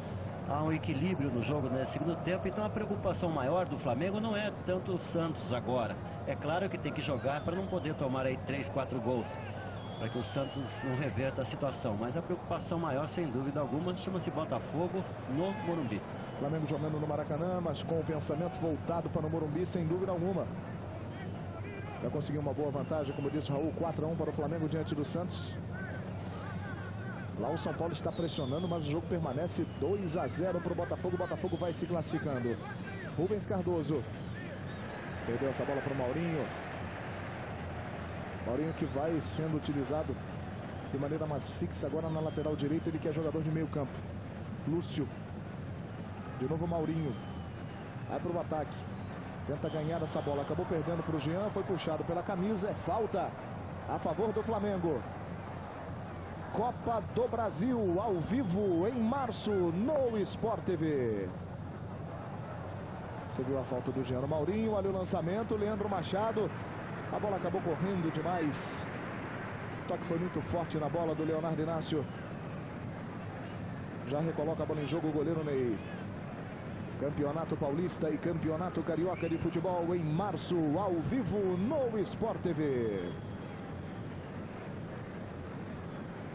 há um equilíbrio no jogo nesse segundo tempo, então a preocupação maior do Flamengo não é tanto o Santos agora, é claro que tem que jogar para não poder tomar aí 3, 4 gols, para que o Santos não reverta a situação, mas a preocupação maior, sem dúvida alguma, chama-se Botafogo no Morumbi. Flamengo jogando no Maracanã, mas com o pensamento voltado para o Morumbi, sem dúvida alguma. Já conseguiu uma boa vantagem, como disse o Raul, 4-1 para o Flamengo diante do Santos. Lá o São Paulo está pressionando, mas o jogo permanece 2-0 para o Botafogo. O Botafogo vai se classificando. Rubens Cardoso. Perdeu essa bola para o Maurinho. Maurinho que vai sendo utilizado de maneira mais fixa agora na lateral direita. Ele que é jogador de meio campo. Lúcio. De novo Maurinho. Vai para o ataque. Tenta ganhar essa bola, acabou perdendo para o Jean, foi puxado pela camisa, é falta a favor do Flamengo. Copa do Brasil, ao vivo, em março, no Sport TV. Você viu a falta do Jean Maurinho, olha o lançamento, Leandro Machado. A bola acabou correndo demais. O toque foi muito forte na bola do Leonardo Inácio. Já recoloca a bola em jogo o goleiro Ney. Campeonato Paulista e Campeonato Carioca de Futebol em março, ao vivo, no Sport TV.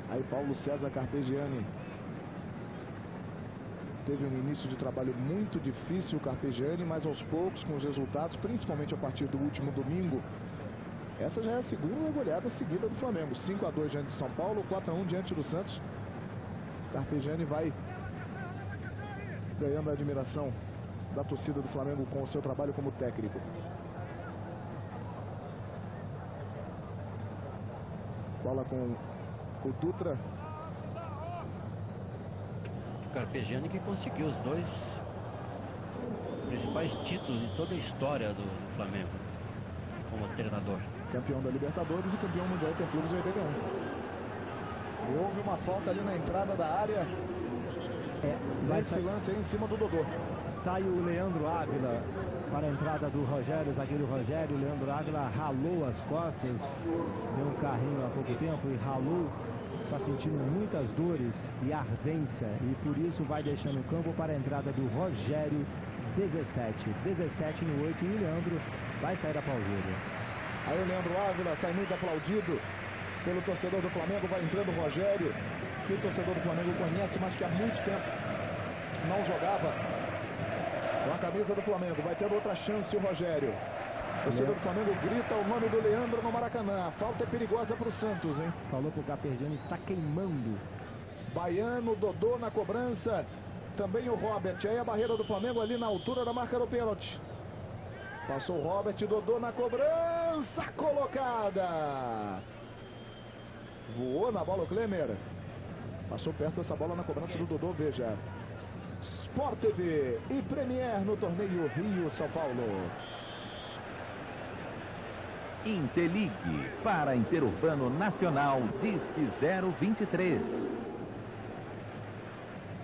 Aí Paulo César Carpegiani. Teve um início de trabalho muito difícil o Carpegiani, mas aos poucos, com os resultados, principalmente a partir do último domingo. Essa já é a segunda goleada seguida do Flamengo. 5-2 diante de São Paulo, 4-1 diante do Santos. Carpegiani vai ganhando a admiração da torcida do Flamengo com o seu trabalho como técnico. Bola com o Dutra. Carpegiani que conseguiu os 2 principais títulos em toda a história do Flamengo como treinador. Campeão da Libertadores e campeão mundial Interclubes em 81. E houve uma falta ali na entrada da área. Nesse lance aí em cima do Dodô. Sai o Leandro Ávila para a entrada do Rogério, zagueiro Rogério. O Leandro Ávila ralou as costas, deu um carrinho há pouco tempo e ralou. Está sentindo muitas dores e ardência e por isso vai deixando o campo para a entrada do Rogério, 17 no 8, e o Leandro vai sair da pauseira. Aí o Leandro Ávila sai muito aplaudido pelo torcedor do Flamengo, vai entrando o Rogério, que o torcedor do Flamengo conhece, mas que há muito tempo não jogava com a camisa do Flamengo. Vai ter outra chance o Rogério. O torcedor do Flamengo grita o nome do Leandro no Maracanã. A falta é perigosa para o Santos, hein? Falou pro Carpegiani, está queimando. Baiano, Dodô na cobrança. Também o Robert. Aí a barreira do Flamengo ali na altura da marca do pênalti. Passou o Robert, Dodô na cobrança colocada. Voou na bola o Klemer. Passou perto essa bola na cobrança do Dodô, veja. Sport TV e Premier no torneio Rio-São Paulo. Inteligue para Interurbano Nacional, Disque 023.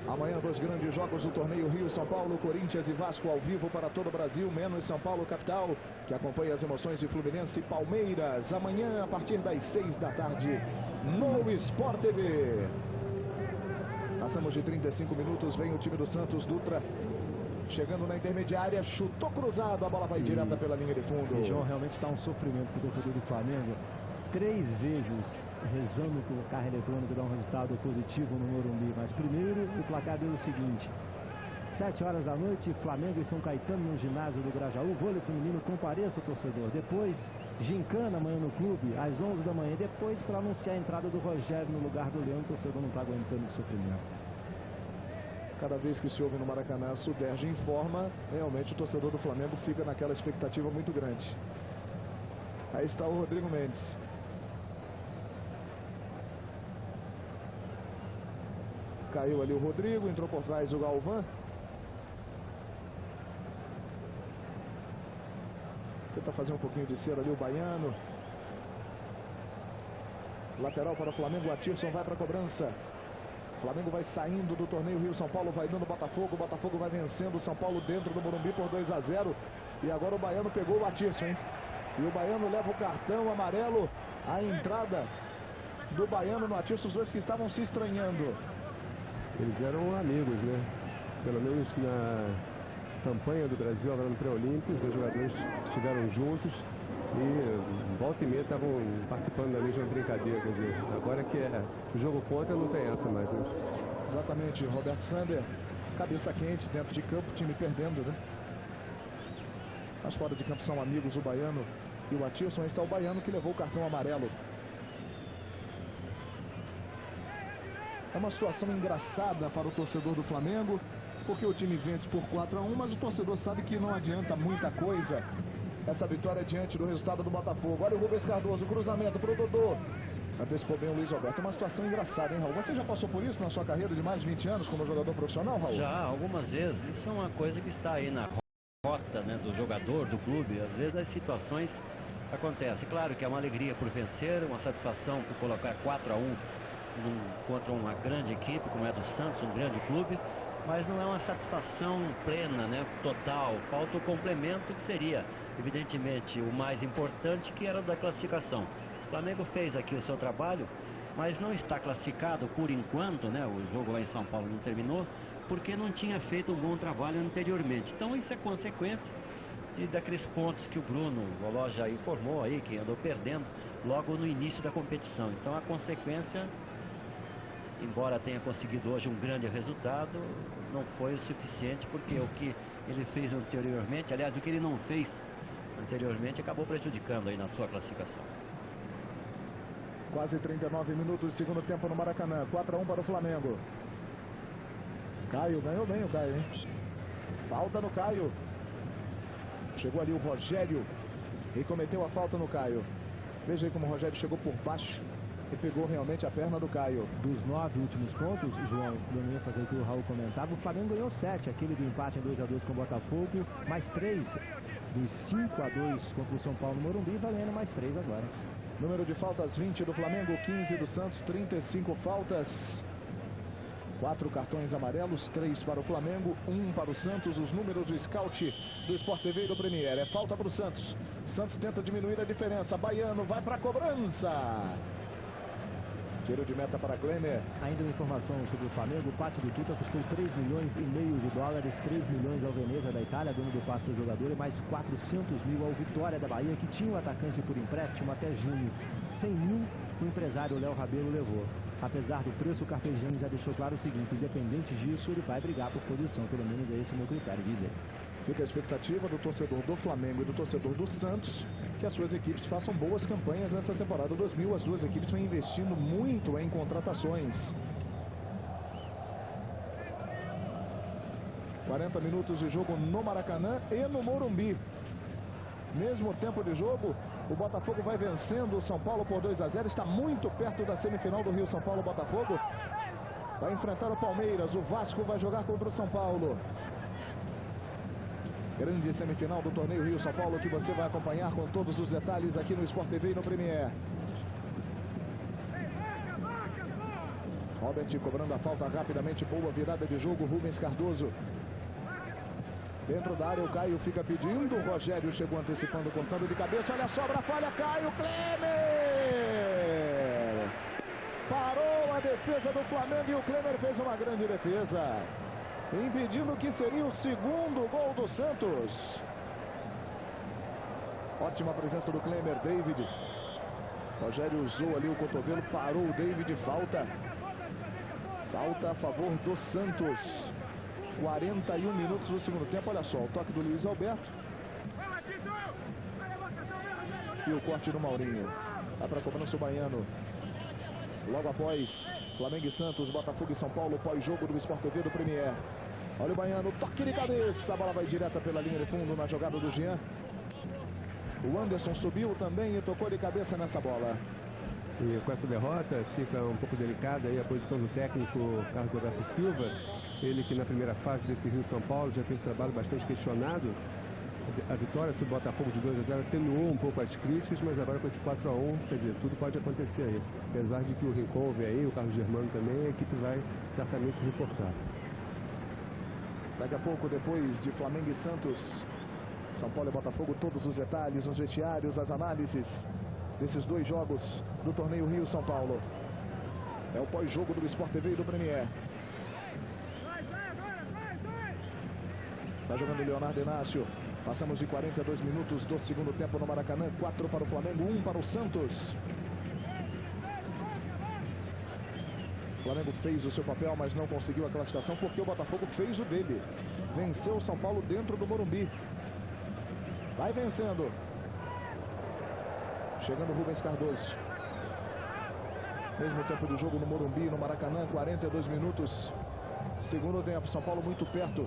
Amanhã 2 grandes jogos do torneio Rio-São Paulo, Corinthians e Vasco ao vivo para todo o Brasil, menos São Paulo capital, que acompanha as emoções de Fluminense e Palmeiras. Amanhã a partir das 6 da tarde no Sport TV. Passamos de 35 minutos, vem o time do Santos, Dutra chegando na intermediária, chutou cruzado, a bola vai direta pela linha de fundo. O João realmente está um sofrimento para o torcedor do Flamengo. 3 vezes rezando que o carro eletrônico dá um resultado positivo no Morumbi. Mas primeiro o placar deu o seguinte: 7 horas da noite, Flamengo e São Caetano no ginásio do Grajaú, vôlei feminino, compareça o torcedor. Depois, gincana amanhã no clube, às 11 da manhã. Depois, para anunciar a entrada do Rogério no lugar do Leão, o torcedor não está aguentando o sofrimento. Cada vez que se ouve no Maracanã, a Suderge informa, realmente o torcedor do Flamengo fica naquela expectativa muito grande. Aí está o Rodrigo Mendes. Caiu ali o Rodrigo, entrou por trás o Galvão. Tenta fazer um pouquinho de cera ali o Baiano. Lateral para o Flamengo, o Atirson vai para a cobrança. O Flamengo vai saindo do torneio Rio-São Paulo, vai dando o Botafogo vai vencendo o São Paulo dentro do Morumbi por 2-0. E agora o Baiano pegou o Atirson, hein? E o Baiano leva o cartão amarelo. A entrada do Baiano no Atirson, os dois que estavam se estranhando. Eles eram amigos, né? Pelo menos na campanha do Brasil, agora no pré-olímpico, os dois jogadores estiveram juntos e volta e meia estavam participando da mesma brincadeira. Quer dizer, agora que é o jogo contra, não tem essa mais, né? Exatamente, Roberto Sander, cabeça quente dentro de campo, time perdendo, né? Mas fora de campo são amigos o Baiano e o Atirson. Aí está o Baiano que levou o cartão amarelo. É uma situação engraçada para o torcedor do Flamengo, porque o time vence por 4-1, mas o torcedor sabe que não adianta muita coisa essa vitória diante do resultado do Botafogo. Olha o Rubens Cardoso, cruzamento para o Dodô. Antecipou bem o Luiz Alberto. É uma situação engraçada, hein, Raul? Você já passou por isso na sua carreira de mais de 20 anos como jogador profissional, Raul? Já, algumas vezes. Isso é uma coisa que está aí na rota, né, do jogador, do clube. Às vezes as situações acontecem. Claro que é uma alegria por vencer, uma satisfação por colocar 4-1 contra uma grande equipe como é a do Santos, um grande clube, mas não é uma satisfação plena, né, total. Falta o complemento, que seria evidentemente o mais importante, que era o da classificação. O Flamengo fez aqui o seu trabalho, mas não está classificado por enquanto, né? O jogo lá em São Paulo não terminou, porque não tinha feito um bom trabalho anteriormente. Então isso é consequência daqueles pontos que o Bruno Voló já informou aí, que andou perdendo logo no início da competição. Então a consequência, embora tenha conseguido hoje um grande resultado, não foi o suficiente, porque o que ele fez anteriormente, aliás, o que ele não fez anteriormente, acabou prejudicando aí na sua classificação. Quase 39 minutos do segundo tempo no Maracanã. 4-1 para o Flamengo. Caio, ganhou bem o Caio, hein? Falta no Caio. Chegou ali o Rogério e cometeu a falta no Caio. Veja aí como o Rogério chegou por baixo e pegou realmente a perna do Caio. Dos 9 últimos pontos, João, eu não ia fazer o que o Raul comentava, o Flamengo ganhou 7, aquele do empate em 2-2 com o Botafogo, mais 3 dos 5-2 contra o São Paulo no Morumbi, valendo mais 3 agora. Número de faltas 20 do Flamengo, 15 do Santos, 35 faltas. 4 cartões amarelos, 3 para o Flamengo, 1 para o Santos. Os números do scout do Sport TV e do Premier. É falta para o Santos. Santos tenta diminuir a diferença. Baiano vai para a cobrança. Tiro de meta para Klemer. Ainda uma informação sobre o Flamengo. O pátio do Tuta custou 3,5 milhões de dólares, 3 milhões ao Veneza da Itália, dono do passe do jogador, e mais 400 mil ao Vitória da Bahia, que tinha o atacante por empréstimo até junho. 100 mil o empresário Léo Rabelo levou. Apesar do preço, o Carpegiani já deixou claro o seguinte: independente disso, ele vai brigar por posição, pelo menos é esse o meu critério, diz ele. Fica a expectativa do torcedor do Flamengo e do torcedor do Santos que as suas equipes façam boas campanhas nessa temporada 2000. As duas equipes vêm investindo muito em contratações. 40 minutos de jogo no Maracanã e no Morumbi. Mesmo tempo de jogo, o Botafogo vai vencendo o São Paulo por 2-0. Está muito perto da semifinal do Rio. São Paulo-Botafogo vai enfrentar o Palmeiras. O Vasco vai jogar contra o São Paulo. Grande semifinal do torneio Rio-São Paulo, que você vai acompanhar com todos os detalhes aqui no Sport TV e no Premier. Robert cobrando a falta rapidamente. Boa virada de jogo. Rubens Cardoso. Dentro da área, o Caio fica pedindo. O Rogério chegou antecipando, contando de cabeça. Olha a sobra, falha, Caio. Klemer! Parou a defesa do Flamengo e o Klemer fez uma grande defesa, impedindo o que seria o segundo gol do Santos. Ótima presença do Klemer. David. Rogério usou ali o cotovelo, parou o David. Falta a favor do Santos. 41 minutos do segundo tempo. Olha só, o toque do Luiz Alberto e o corte do Maurinho. Vai para a cobrança o Baiano. Logo após Flamengo e Santos, Botafogo e São Paulo, pós-jogo do Sport TV do Premier. Olha o Baiano, toque de cabeça. A bola vai direta pela linha de fundo na jogada do Jean. O Anderson subiu também e tocou de cabeça nessa bola. E com essa derrota fica um pouco delicada aí a posição do técnico Carlos Alberto Silva. Ele que na primeira fase desse Rio-São Paulo já fez um trabalho bastante questionado. A vitória sobre o Botafogo de 2-0 atenuou um pouco as críticas, mas agora com esse 4-1, quer dizer, tudo pode acontecer aí. Apesar de que o Rincon vem aí, o Carlos Germano também, a equipe vai certamente se reforçar. Daqui a pouco, depois de Flamengo e Santos, São Paulo e Botafogo, todos os detalhes, os vestiários, as análises desses dois jogos do torneio Rio-São Paulo. É o pós-jogo do Sport TV e do Premier. Está jogando Leonardo Inácio. Passamos de 42 minutos do segundo tempo no Maracanã. 4 para o Flamengo, 1 para o Santos. O Flamengo fez o seu papel, mas não conseguiu a classificação porque o Botafogo fez o dele. Venceu o São Paulo dentro do Morumbi. Vai vencendo. Chegando o Rubens Cardoso. Mesmo tempo do jogo no Morumbi, no Maracanã, 42 minutos. Segundo tempo, São Paulo muito perto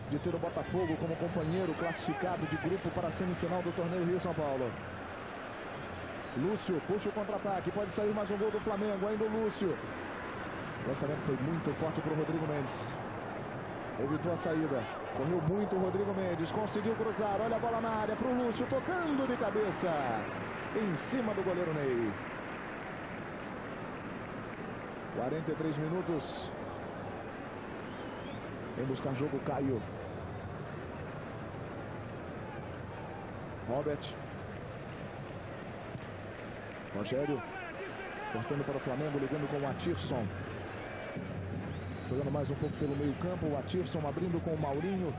de ter o Botafogo como companheiro classificado de grupo para a semifinal do torneio Rio-São Paulo. Lúcio puxa o contra-ataque, pode sair mais um gol do Flamengo, ainda o Lúcio. O lançamento foi muito forte para o Rodrigo Mendes. Evitou a saída, correu muito o Rodrigo Mendes, conseguiu cruzar, olha a bola na área para o Lúcio, tocando de cabeça em cima do goleiro Ney. 43 minutos. Vem buscar jogo Caio. Robert. Rogério. Cortando para o Flamengo, ligando com o Atirson. Jogando mais um pouco pelo meio campo. O Atirson abrindo com o Maurinho.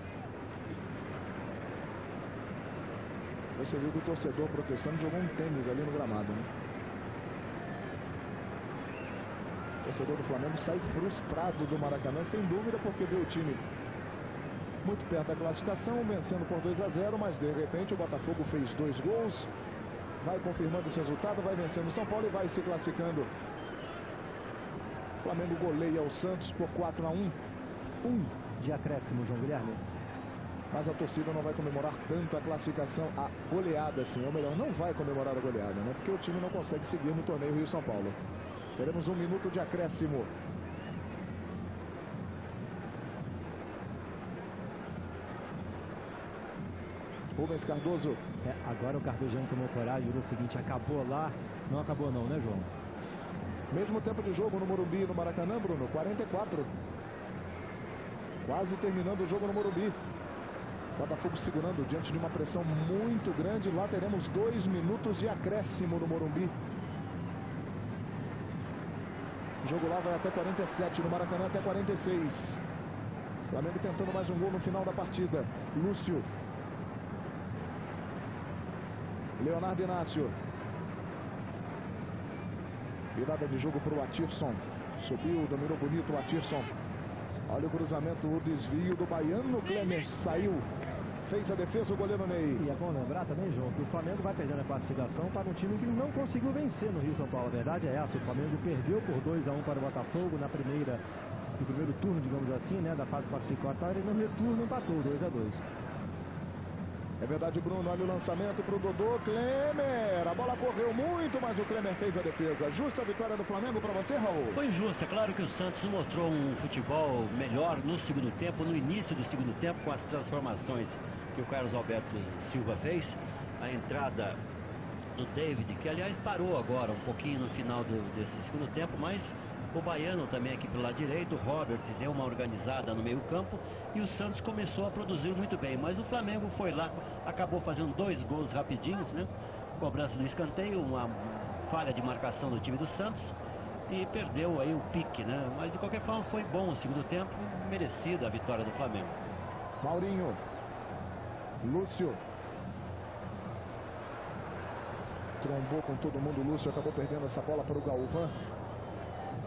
Você viu que o torcedor protestando jogou um tênis ali no gramado, né? O torcedor do Flamengo sai frustrado do Maracanã, sem dúvida, porque viu o time muito perto da classificação, vencendo por 2-0, mas de repente o Botafogo fez 2 gols, vai confirmando esse resultado, vai vencendo o São Paulo e vai se classificando. O Flamengo goleia o Santos por 4-1. De acréscimo, João Guilherme. Mas a torcida não vai comemorar tanto a classificação, a goleada, assim, ou melhor, não vai comemorar a goleada, né? Porque o time não consegue seguir no torneio Rio-São Paulo. Teremos 1 minuto de acréscimo. Rubens Cardoso. Agora o Carpegiani tomou coragem, virou o seguinte, acabou lá. Não acabou não, né, João? Mesmo tempo de jogo no Morumbi e no Maracanã, Bruno, 44. Quase terminando o jogo no Morumbi. Botafogo segurando diante de uma pressão muito grande. Lá teremos 2 minutos de acréscimo no Morumbi. O jogo lá vai até 47, no Maracanã até 46. Flamengo tentando mais um gol no final da partida. Lúcio. Leonardo Inácio. Virada de jogo para o Atirson. Subiu, dominou bonito o Atirson. Olha o cruzamento, o desvio do baiano. Klemer saiu. Fez a defesa o goleiro Ney. E é bom lembrar também, João, que o Flamengo vai perdendo a classificação para um time que não conseguiu vencer no Rio São Paulo. A verdade é essa, o Flamengo perdeu por 2-1 para o Botafogo no primeiro turno, digamos assim, né, da fase classificatória, e no retorno empatou 2-2. É verdade, Bruno, olha o lançamento para o Dodô. Klemer, a bola correu muito, mas o Klemer fez a defesa. Justa a vitória do Flamengo para você, Raul? Foi justa, claro que o Santos mostrou um futebol melhor no segundo tempo, no início do segundo tempo, com as transformações que o Carlos Alberto Silva fez. A entrada do David, que aliás parou agora um pouquinho no final desse segundo tempo, mas o baiano também aqui pelo lado direito, o Robert deu uma organizada no meio campo e o Santos começou a produzir muito bem, mas o Flamengo foi lá, acabou fazendo 2 gols rapidinhos, né? Cobrança no escanteio, uma falha de marcação do time do Santos e perdeu aí o pique, né? Mas de qualquer forma foi bom o segundo tempo, merecida a vitória do Flamengo. Maurinho. Lúcio. Trombou com todo mundo, Lúcio acabou perdendo essa bola para o Galvão.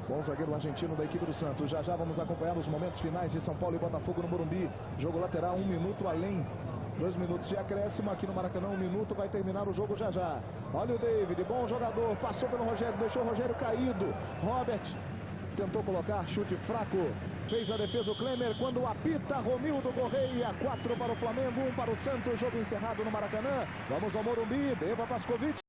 Bom zagueiro argentino da equipe do Santos. Já vamos acompanhar os momentos finais de São Paulo e Botafogo no Morumbi. Jogo lateral, 1 minuto além. 2 minutos de acréscimo aqui no Maracanã. 1 minuto, vai terminar o jogo já. Olha o David, bom jogador. Passou pelo Rogério, deixou o Rogério caído. Robert tentou colocar, chute fraco. Fez a defesa o Klemer. Quando apita, Romildo Correia. 4 para o Flamengo, 1 para o Santos. Jogo encerrado no Maracanã. Vamos ao Morumbi. Deva Pascovitch.